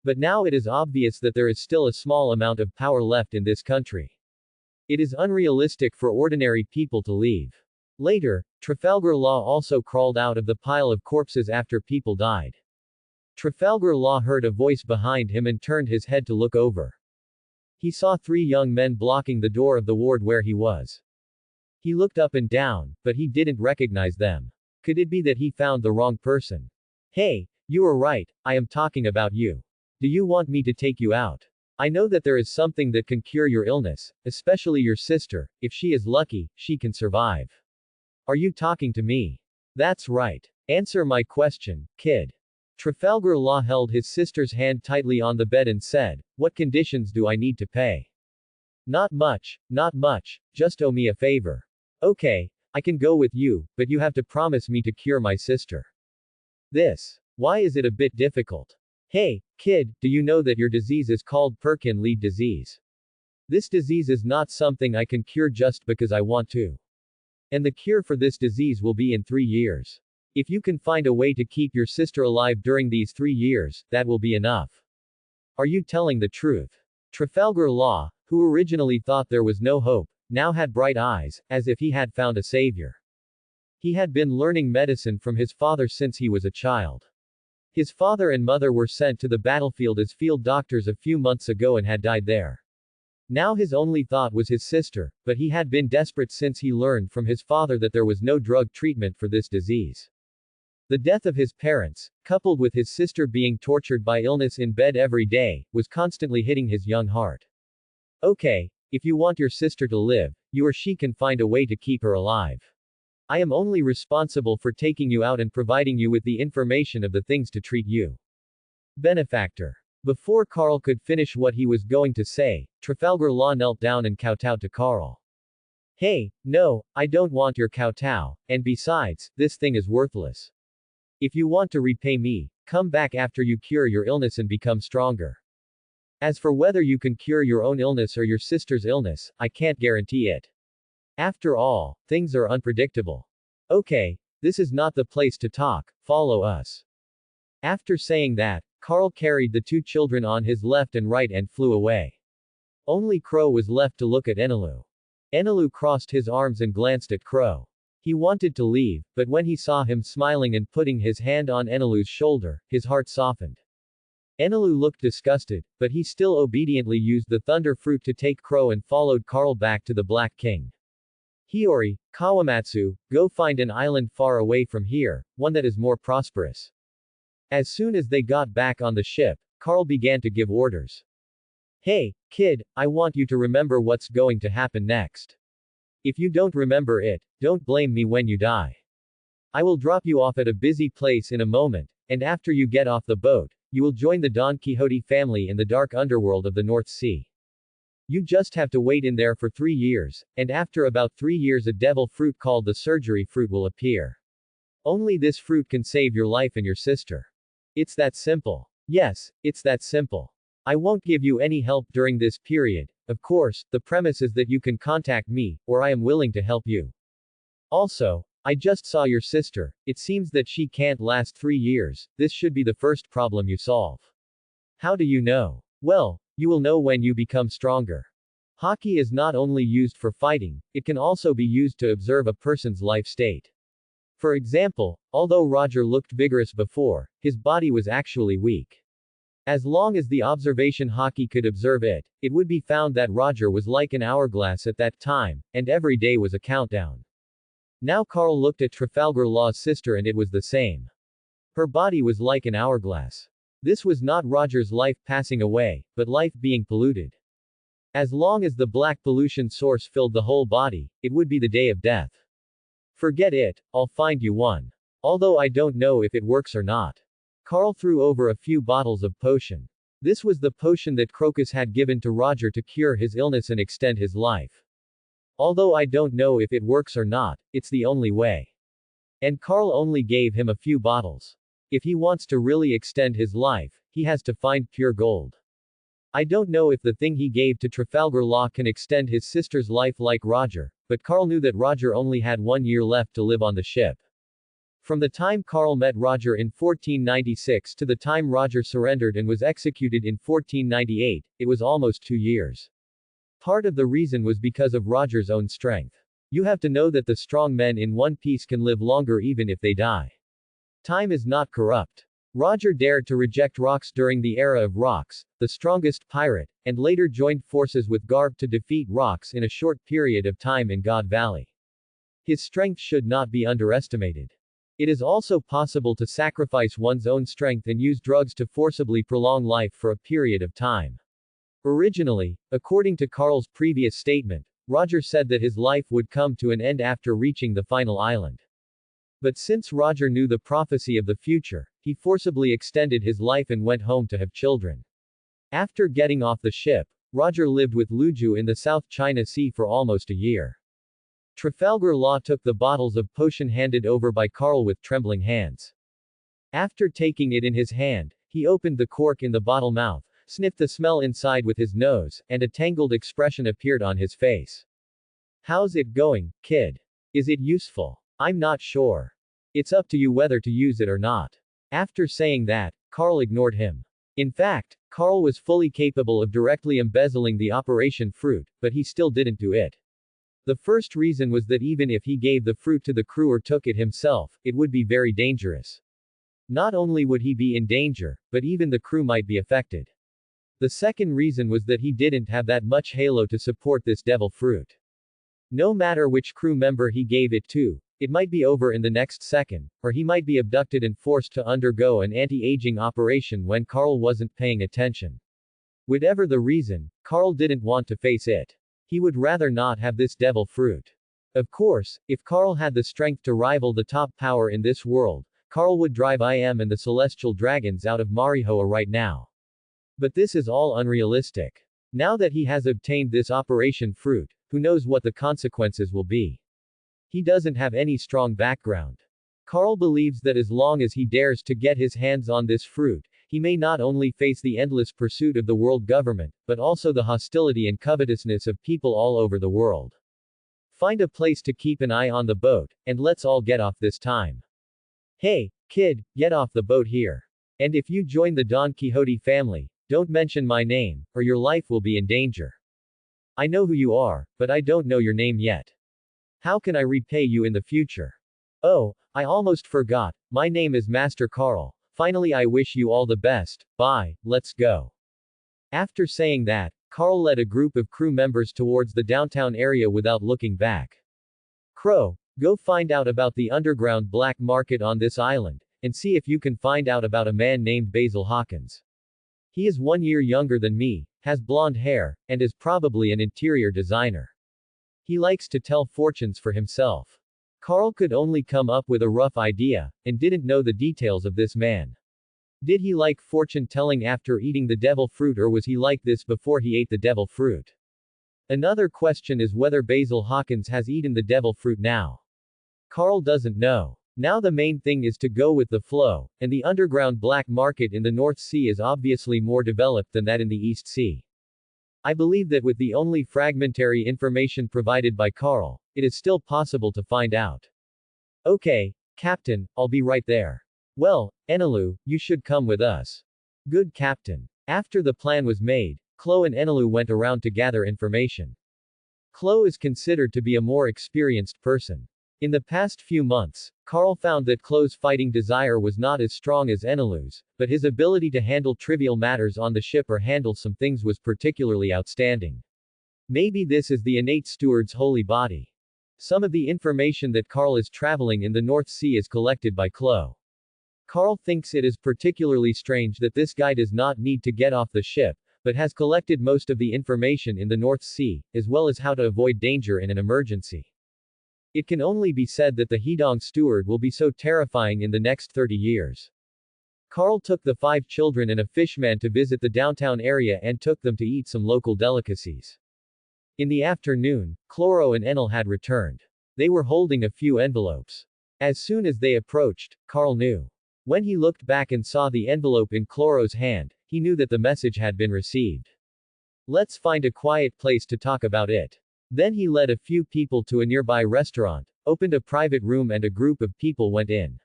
But now it is obvious that there is still a small amount of power left in this country. It is unrealistic for ordinary people to leave. Later, Trafalgar Law also crawled out of the pile of corpses after people died. Trafalgar Law heard a voice behind him and turned his head to look over. He saw three young men blocking the door of the ward where he was. He looked up and down, but he didn't recognize them. Could it be that he found the wrong person? Hey, you are right, I am talking about you. Do you want me to take you out? I know that there is something that can cure your illness, especially your sister. If she is lucky, she can survive. Are you talking to me? That's right. Answer my question, kid. Trafalgar Law held his sister's hand tightly on the bed and said, what conditions do I need to pay? Not much, just owe me a favor. Okay, I can go with you, but you have to promise me to cure my sister. Why is it a bit difficult? Hey, kid, do you know that your disease is called Perkin lead disease? This disease is not something I can cure just because I want to. And the cure for this disease will be in 3 years. If you can find a way to keep your sister alive during these 3 years, that will be enough. Are you telling the truth? Trafalgar Law, who originally thought there was no hope, now had bright eyes, as if he had found a savior. He had been learning medicine from his father since he was a child. His father and mother were sent to the battlefield as field doctors a few months ago and had died there. Now his only thought was his sister, but he had been desperate since he learned from his father that there was no drug treatment for this disease. The death of his parents, coupled with his sister being tortured by illness in bed every day, was constantly hitting his young heart. Okay, if you want your sister to live, you or she can find a way to keep her alive. I am only responsible for taking you out and providing you with the information of the things to treat you. Benefactor. Before Carl could finish what he was going to say, Trafalgar Law knelt down and kowtowed to Carl. Hey, no, I don't want your kowtow, and besides, this thing is worthless. If you want to repay me, come back after you cure your illness and become stronger. As for whether you can cure your own illness or your sister's illness, I can't guarantee it. After all, things are unpredictable. Okay, this is not the place to talk, follow us. After saying that, Carl carried the two children on his left and right and flew away. Only Crow was left to look at Enelu. Enelu crossed his arms and glanced at Crow. He wanted to leave, but when he saw him smiling and putting his hand on Enelu's shoulder, his heart softened. Enelu looked disgusted, but he still obediently used the thunder fruit to take Crow and followed Karl back to the Black King. Hiyori, Kawamatsu, go find an island far away from here, one that is more prosperous. As soon as they got back on the ship, Karl began to give orders. Hey, kid, I want you to remember what's going to happen next. If you don't remember it, don't blame me when you die. I will drop you off at a busy place in a moment, and after you get off the boat, you will join the Don Quixote family in the dark underworld of the North Sea. You just have to wait in there for 3 years, and after about 3 years a devil fruit called the surgery fruit will appear. Only this fruit can save your life and your sister. It's that simple. Yes, it's that simple. I won't give you any help during this period, of course, the premise is that you can contact me, or I am willing to help you. Also, I just saw your sister, it seems that she can't last 3 years, this should be the first problem you solve. How do you know? Well, you will know when you become stronger. Haki is not only used for fighting, it can also be used to observe a person's life state. For example, although Roger looked vigorous before, his body was actually weak. As long as the observation Haki could observe it, it would be found that Roger was like an hourglass at that time, and every day was a countdown. Now Karl looked at Trafalgar Law's sister and it was the same. Her body was like an hourglass. This was not Roger's life passing away, but life being polluted. As long as the black pollution source filled the whole body, it would be the day of death. Forget it, I'll find you one. Although I don't know if it works or not. Karl threw over a few bottles of potion. This was the potion that Crocus had given to Roger to cure his illness and extend his life. Although I don't know if it works or not, it's the only way. And Karl only gave him a few bottles. If he wants to really extend his life, he has to find pure gold. I don't know if the thing he gave to Trafalgar Law can extend his sister's life like Roger, but Karl knew that Roger only had 1 year left to live on the ship. From the time Karl met Roger in 1496 to the time Roger surrendered and was executed in 1498, it was almost 2 years. Part of the reason was because of Roger's own strength. You have to know that the strong men in One Piece can live longer even if they die. Time is not corrupt. Roger dared to reject Rocks during the era of Rocks, the strongest pirate, and later joined forces with Garp to defeat Rocks in a short period of time in God Valley. His strength should not be underestimated. It is also possible to sacrifice one's own strength and use drugs to forcibly prolong life for a period of time. Originally, according to Karl's previous statement, Roger said that his life would come to an end after reaching the final island. But since Roger knew the prophecy of the future, he forcibly extended his life and went home to have children. After getting off the ship, Roger lived with Luju in the South China Sea for almost a year. Trafalgar Law took the bottles of potion handed over by Karl with trembling hands. After taking it in his hand, he opened the cork in the bottle mouth, sniffed the smell inside with his nose, and a tangled expression appeared on his face. How's it going, kid? Is it useful? I'm not sure. It's up to you whether to use it or not. After saying that, Karl ignored him. In fact, Karl was fully capable of directly embezzling the operation fruit, but he still didn't do it. The first reason was that even if he gave the fruit to the crew or took it himself, it would be very dangerous. Not only would he be in danger, but even the crew might be affected. The second reason was that he didn't have that much halo to support this devil fruit. No matter which crew member he gave it to, it might be over in the next second, or he might be abducted and forced to undergo an anti-aging operation when Karl wasn't paying attention. Whatever the reason, Karl didn't want to face it. He would rather not have this devil fruit. Of course, if Karl had the strength to rival the top power in this world, Karl would drive IM and the Celestial Dragons out of Marihoa right now. But this is all unrealistic. Now that he has obtained this operation fruit, who knows what the consequences will be. He doesn't have any strong background. Karl believes that as long as he dares to get his hands on this fruit, he may not only face the endless pursuit of the world government, but also the hostility and covetousness of people all over the world. Find a place to keep an eye on the boat, and let's all get off this time. Hey, kid, get off the boat here. And if you join the Don Quixote family, don't mention my name, or your life will be in danger. I know who you are, but I don't know your name yet. How can I repay you in the future? Oh, I almost forgot, my name is Master Karl, Finally, I wish you all the best, bye, let's go. After saying that, Carl led a group of crew members towards the downtown area without looking back. Crow, go find out about the underground black market on this island, and see if you can find out about a man named Basil Hawkins. He is 1 year younger than me, has blonde hair, and is probably an interior designer. He likes to tell fortunes for himself. Carl could only come up with a rough idea, and didn't know the details of this man. Did he like fortune telling after eating the devil fruit, or was he like this before he ate the devil fruit? Another question is whether Basil Hawkins has eaten the devil fruit now. Carl doesn't know. Now the main thing is to go with the flow, and the underground black market in the North Sea is obviously more developed than that in the East Sea. I believe that with the only fragmentary information provided by Carl, it is still possible to find out. Okay, Captain, I'll be right there. Well, Enelu, you should come with us. Good Captain. After the plan was made, Chloe and Enelu went around to gather information. Chloe is considered to be a more experienced person. In the past few months, Carl found that Chloe's fighting desire was not as strong as Enelu's, but his ability to handle trivial matters on the ship or handle some things was particularly outstanding. Maybe this is the innate steward's holy body. Some of the information that Carl is traveling in the North Sea is collected by Chloe. Carl thinks it is particularly strange that this guy does not need to get off the ship, but has collected most of the information in the North Sea, as well as how to avoid danger in an emergency. It can only be said that the Hedong steward will be so terrifying in the next 30 years. Carl took the 5 children and a fishman to visit the downtown area and took them to eat some local delicacies. In the afternoon, Chloro and Enel had returned. They were holding a few envelopes. As soon as they approached, Carl knew. When he looked back and saw the envelope in Chloro's hand, he knew that the message had been received. Let's find a quiet place to talk about it. Then he led a few people to a nearby restaurant, opened a private room, and a group of people went in.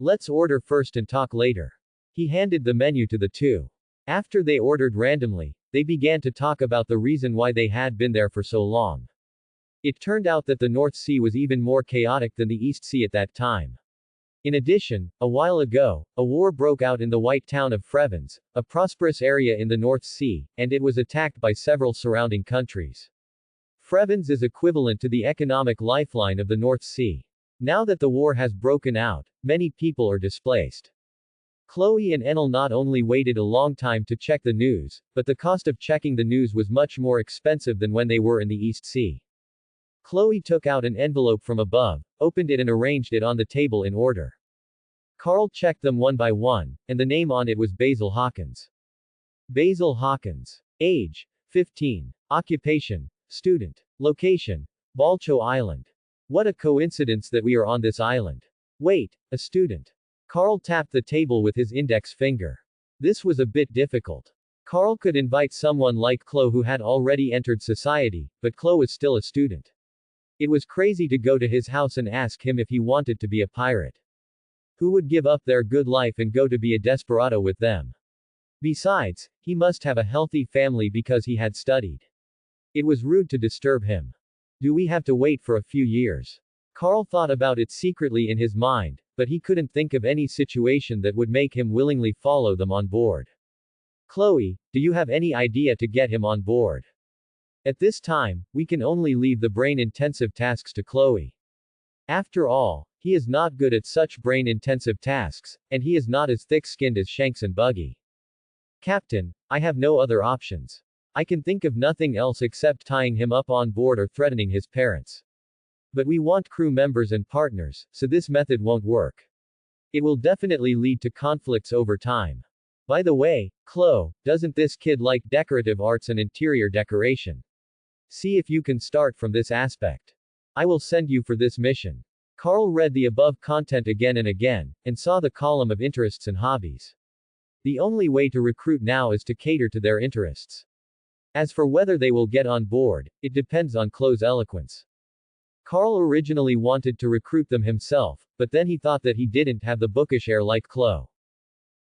Let's order first and talk later. He handed the menu to the two. After they ordered randomly, they began to talk about the reason why they had been there for so long. It turned out that the North Sea was even more chaotic than the East Sea at that time. In addition, a while ago, a war broke out in the white town of Frevens, a prosperous area in the North Sea, and it was attacked by several surrounding countries. Frevens is equivalent to the economic lifeline of the North Sea. Now that the war has broken out, many people are displaced. Chloe and Enel not only waited a long time to check the news, but the cost of checking the news was much more expensive than when they were in the East Sea. Chloe took out an envelope from above, opened it and arranged it on the table in order. Carl checked them one by one, and the name on it was Basil Hawkins. Basil Hawkins. Age, 15. Occupation, student. Location, Balcho Island. What a coincidence that we are on this island. Wait, a student. Carl tapped the table with his index finger. This was a bit difficult. Carl could invite someone like Chloe who had already entered society, but Chloe was still a student. It was crazy to go to his house and ask him if he wanted to be a pirate. Who would give up their good life and go to be a desperado with them? Besides, he must have a healthy family because he had studied. It was rude to disturb him. Do we have to wait for a few years? Carl thought about it secretly in his mind, but he couldn't think of any situation that would make him willingly follow them on board. Chloe, do you have any idea to get him on board? At this time, we can only leave the brain-intensive tasks to Chloe. After all, he is not good at such brain-intensive tasks, and he is not as thick-skinned as Shanks and Buggy. Captain, I have no other options. I can think of nothing else except tying him up on board or threatening his parents. But we want crew members and partners, so this method won't work. It will definitely lead to conflicts over time. By the way, Chloe, doesn't this kid like decorative arts and interior decoration? See if you can start from this aspect. I will send you for this mission. Carl read the above content again and again, and saw the column of interests and hobbies. The only way to recruit now is to cater to their interests. As for whether they will get on board, it depends on Chloe's eloquence. Carl originally wanted to recruit them himself, but then he thought that he didn't have the bookish air like Chloe.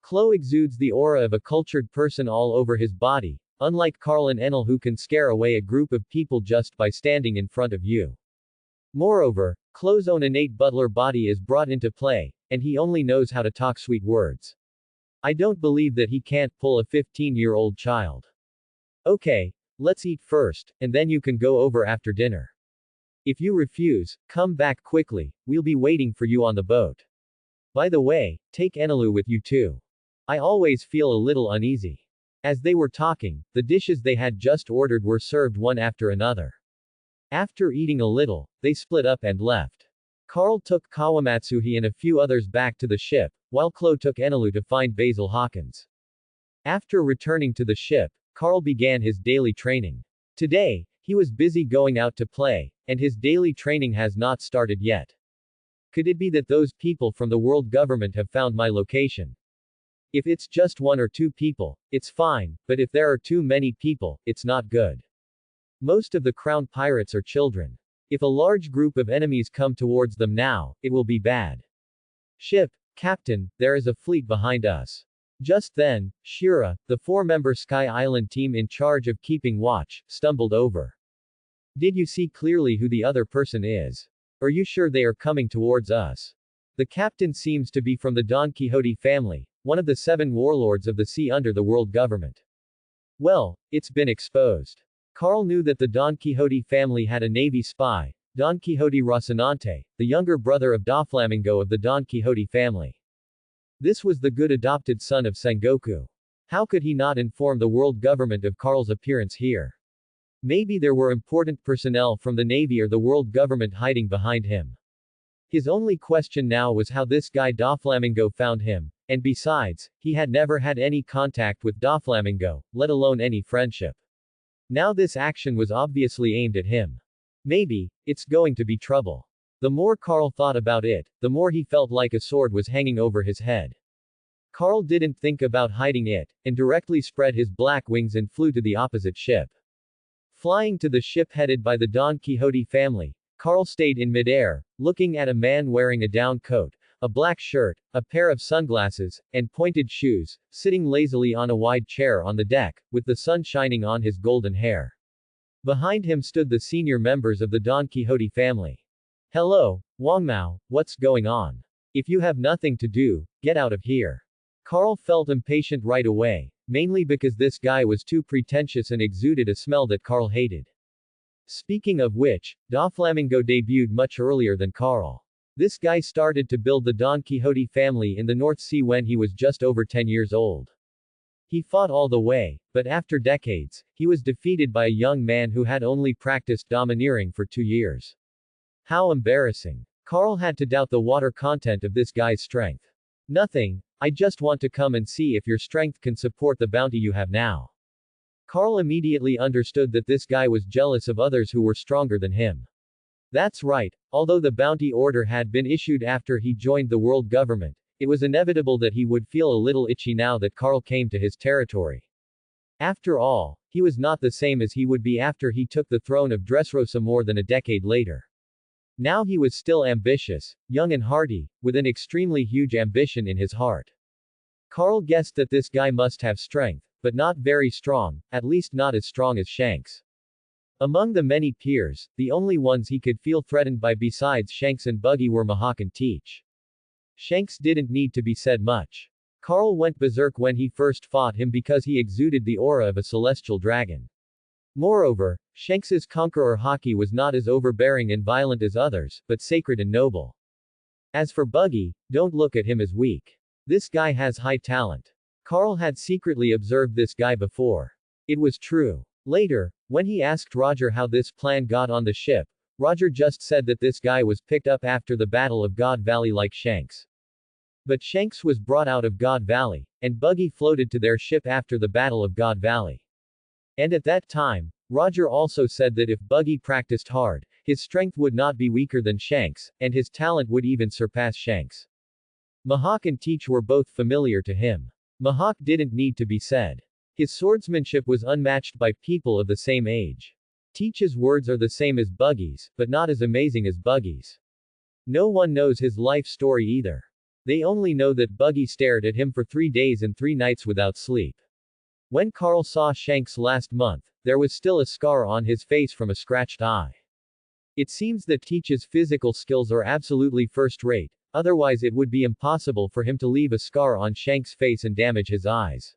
Chloe exudes the aura of a cultured person all over his body, unlike Carl and Enel who can scare away a group of people just by standing in front of you. Moreover, Chloe's own innate butler body is brought into play, and he only knows how to talk sweet words. I don't believe that he can't pull a 15-year-old child. Okay, let's eat first, and then you can go over after dinner. If you refuse, come back quickly, we'll be waiting for you on the boat. By the way, take Enelu with you too. I always feel a little uneasy. As they were talking, the dishes they had just ordered were served one after another. After eating a little, they split up and left. Carl took Kawamatsuhi and a few others back to the ship, while Chloe took Enelu to find Basil Hawkins. After returning to the ship, Carl began his daily training. Today, he was busy going out to play, and his daily training has not started yet. Could it be that those people from the world government have found my location? If it's just one or two people, it's fine, but if there are too many people, it's not good. Most of the crown pirates are children. If a large group of enemies come towards them now, it will be bad. Ship, Captain, there is a fleet behind us. Just then, Shira, the four-member Sky Island team in charge of keeping watch, stumbled over. Did you see clearly who the other person is? Are you sure they are coming towards us? The captain seems to be from the Don Quixote family, one of the 7 warlords of the sea under the world government. Well, it's been exposed. Carl knew that the Don Quixote family had a navy spy, Don Quixote Rocinante, the younger brother of Doflamingo of the Don Quixote family. This was the good adopted son of Sengoku. How could he not inform the world government of Carl's appearance here? Maybe there were important personnel from the navy or the world government hiding behind him. His only question now was how this guy Doflamingo found him, and besides, he had never had any contact with Doflamingo, let alone any friendship. Now this action was obviously aimed at him. Maybe, it's going to be trouble. The more Carl thought about it, the more he felt like a sword was hanging over his head. Carl didn't think about hiding it, and directly spread his black wings and flew to the opposite ship. Flying to the ship headed by the Don Quixote family, Carl stayed in midair, looking at a man wearing a down coat, a black shirt, a pair of sunglasses, and pointed shoes, sitting lazily on a wide chair on the deck, with the sun shining on his golden hair. Behind him stood the senior members of the Don Quixote family. Hello, Wangmao, what's going on? If you have nothing to do, get out of here. Carl felt impatient right away, mainly because this guy was too pretentious and exuded a smell that Carl hated. Speaking of which, Doflamingo debuted much earlier than Carl. This guy started to build the Don Quixote family in the North Sea when he was just over 10 years old. He fought all the way, but after decades, he was defeated by a young man who had only practiced domineering for 2 years. How embarrassing. Carl had to doubt the water content of this guy's strength. Nothing, I just want to come and see if your strength can support the bounty you have now. Carl immediately understood that this guy was jealous of others who were stronger than him. That's right, although the bounty order had been issued after he joined the world government, it was inevitable that he would feel a little itchy now that Carl came to his territory. After all, he was not the same as he would be after he took the throne of Dressrosa more than a decade later. Now he was still ambitious, young and hearty, with an extremely huge ambition in his heart. Carl guessed that this guy must have strength, but not very strong, at least not as strong as Shanks. Among the many peers, the only ones he could feel threatened by besides Shanks and Buggy were Mihawk and Teach. Shanks didn't need to be said much. Carl went berserk when he first fought him because he exuded the aura of a celestial dragon. Moreover, Shanks's conqueror Haki was not as overbearing and violent as others, but sacred and noble. As for Buggy, don't look at him as weak. This guy has high talent. Carl had secretly observed this guy before. It was true. Later, when he asked Roger how this plan got on the ship, Roger just said that this guy was picked up after the Battle of God Valley like Shanks. But Shanks was brought out of God Valley, and Buggy floated to their ship after the Battle of God Valley. And at that time, Roger also said that if Buggy practiced hard, his strength would not be weaker than Shanks, and his talent would even surpass Shanks. Mihawk and Teach were both familiar to him. Mihawk didn't need to be said. His swordsmanship was unmatched by people of the same age. Teach's words are the same as Buggy's, but not as amazing as Buggy's. No one knows his life story either. They only know that Buggy stared at him for 3 days and 3 nights without sleep. When Carl saw Shanks last month, there was still a scar on his face from a scratched eye. It seems that Teach's physical skills are absolutely first-rate, otherwise it would be impossible for him to leave a scar on Shank's face and damage his eyes.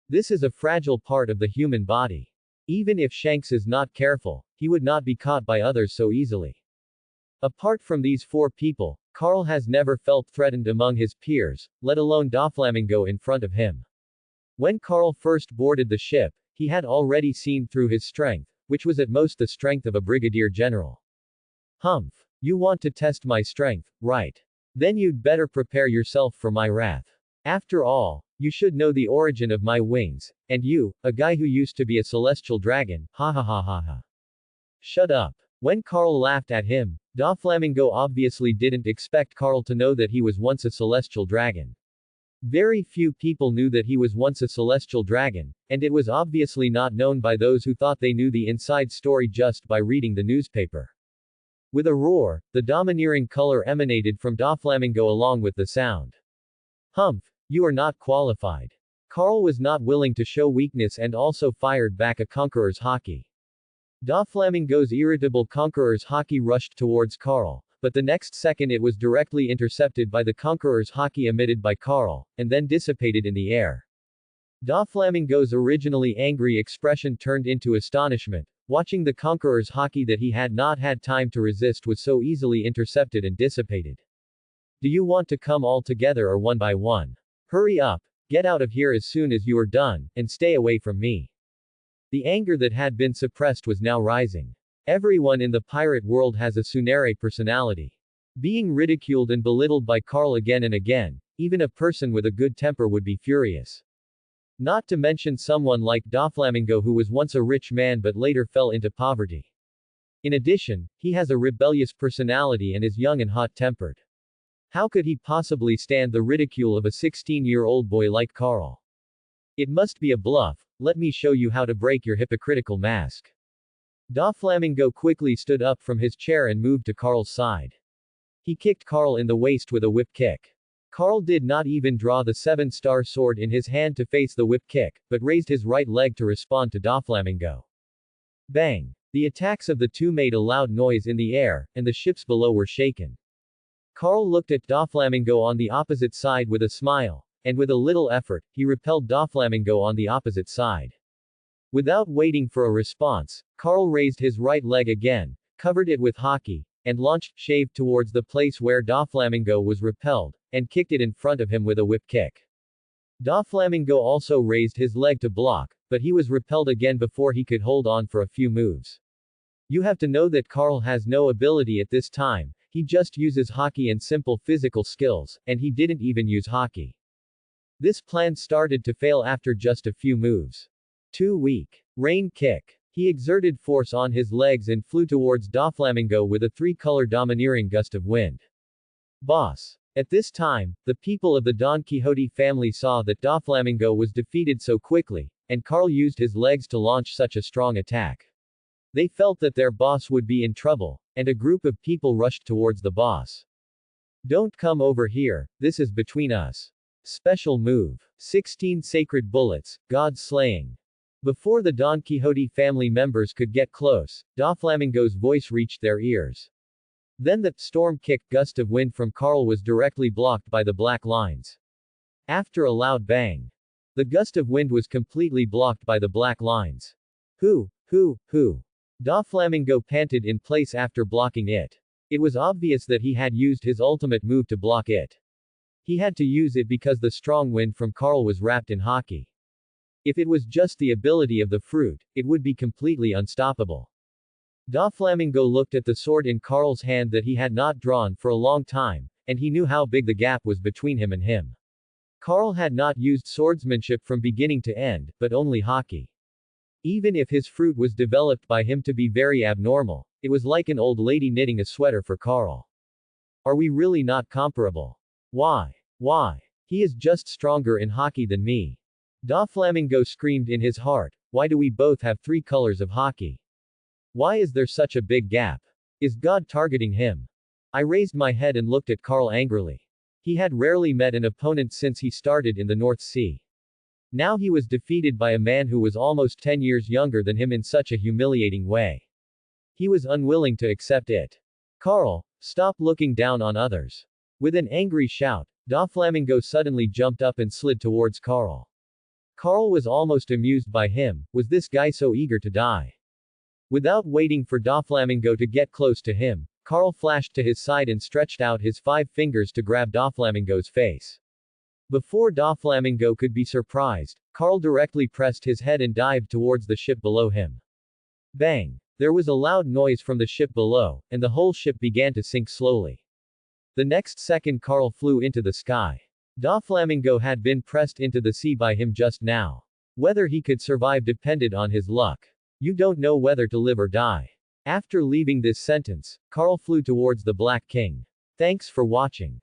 This is a fragile part of the human body. Even if Shanks is not careful, he would not be caught by others so easily. Apart from these four people, Carl has never felt threatened among his peers, let alone Doflamingo in front of him. When Carl first boarded the ship, he had already seen through his strength, which was at most the strength of a brigadier general. Humph. You want to test my strength, right? Then you'd better prepare yourself for my wrath. After all, you should know the origin of my wings, and you, a guy who used to be a celestial dragon, ha ha ha ha ha. Shut up. When Carl laughed at him, Doflamingo obviously didn't expect Carl to know that he was once a celestial dragon. Very few people knew that he was once a celestial dragon, and it was obviously not known by those who thought they knew the inside story just by reading the newspaper. With a roar, the domineering color emanated from Doflamingo along with the sound. Humph, you are not qualified. Carl was not willing to show weakness and also fired back a conqueror's haki. Doflamingo's irritable conqueror's haki rushed towards Carl, but the next second it was directly intercepted by the conqueror's haki emitted by Carl, and then dissipated in the air. Doflamingo's originally angry expression turned into astonishment, watching the conqueror's haki that he had not had time to resist was so easily intercepted and dissipated. Do you want to come all together or one by one? Hurry up, get out of here as soon as you are done, and stay away from me. The anger that had been suppressed was now rising. Everyone in the pirate world has a Tsunere personality. Being ridiculed and belittled by Carl again and again, even a person with a good temper would be furious. Not to mention someone like Doflamingo who was once a rich man but later fell into poverty. In addition, he has a rebellious personality and is young and hot-tempered. How could he possibly stand the ridicule of a 16-year-old boy like Carl? It must be a bluff. Let me show you how to break your hypocritical mask. Doflamingo quickly stood up from his chair and moved to Carl's side. He kicked Carl in the waist with a whip kick. Carl did not even draw the 7-star sword in his hand to face the whip kick, but raised his right leg to respond to Doflamingo. Bang! The attacks of the two made a loud noise in the air, and the ships below were shaken. Carl looked at Doflamingo on the opposite side with a smile, and with a little effort, he repelled Doflamingo on the opposite side. Without waiting for a response, Carl raised his right leg again, covered it with haki, and launched shave towards the place where Doflamingo was repelled, and kicked it in front of him with a whip kick. Doflamingo also raised his leg to block, but he was repelled again before he could hold on for a few moves. You have to know that Carl has no ability at this time, he just uses haki and simple physical skills, and he didn't even use haki. This plan started to fail after just a few moves. Too weak. Rain kick. He exerted force on his legs and flew towards Doflamingo with a 3-color domineering gust of wind. Boss. At this time, the people of the Don Quixote family saw that Doflamingo was defeated so quickly, and Carl used his legs to launch such a strong attack. They felt that their boss would be in trouble, and a group of people rushed towards the boss. Don't come over here, this is between us. Special move. 16 sacred bullets, God slaying. Before the Don Quixote family members could get close, Doflamingo's voice reached their ears. Then the storm-kicked gust of wind from Carl was directly blocked by the black lines. After a loud bang, the gust of wind was completely blocked by the black lines. Who? Doflamingo panted in place after blocking it. It was obvious that he had used his ultimate move to block it. He had to use it because the strong wind from Carl was wrapped in haki. If it was just the ability of the fruit, it would be completely unstoppable. Doflamingo looked at the sword in Carl's hand that he had not drawn for a long time, and he knew how big the gap was between him and him. Carl had not used swordsmanship from beginning to end, but only haki. Even if his fruit was developed by him to be very abnormal, it was like an old lady knitting a sweater for Carl. Are we really not comparable? Why? He is just stronger in haki than me. Doflamingo screamed in his heart, why do we both have 3 colors of haki? Why is there such a big gap? Is God targeting him? I raised my head and looked at Carl angrily. He had rarely met an opponent since he started in the North Sea. Now he was defeated by a man who was almost 10 years younger than him in such a humiliating way. He was unwilling to accept it. Carl, stop looking down on others. With an angry shout, Doflamingo suddenly jumped up and slid towards Carl. Carl was almost amused by him. Was this guy so eager to die? Without waiting for Doflamingo to get close to him, Carl flashed to his side and stretched out his 5 fingers to grab Doflamingo's face. Before Doflamingo could be surprised, Carl directly pressed his head and dived towards the ship below him. Bang! There was a loud noise from the ship below, and the whole ship began to sink slowly. The next second Carl flew into the sky. Doflamingo had been pressed into the sea by him just now. Whether he could survive depended on his luck. You don't know whether to live or die. After leaving this sentence, Carl flew towards the Black King. Thanks for watching.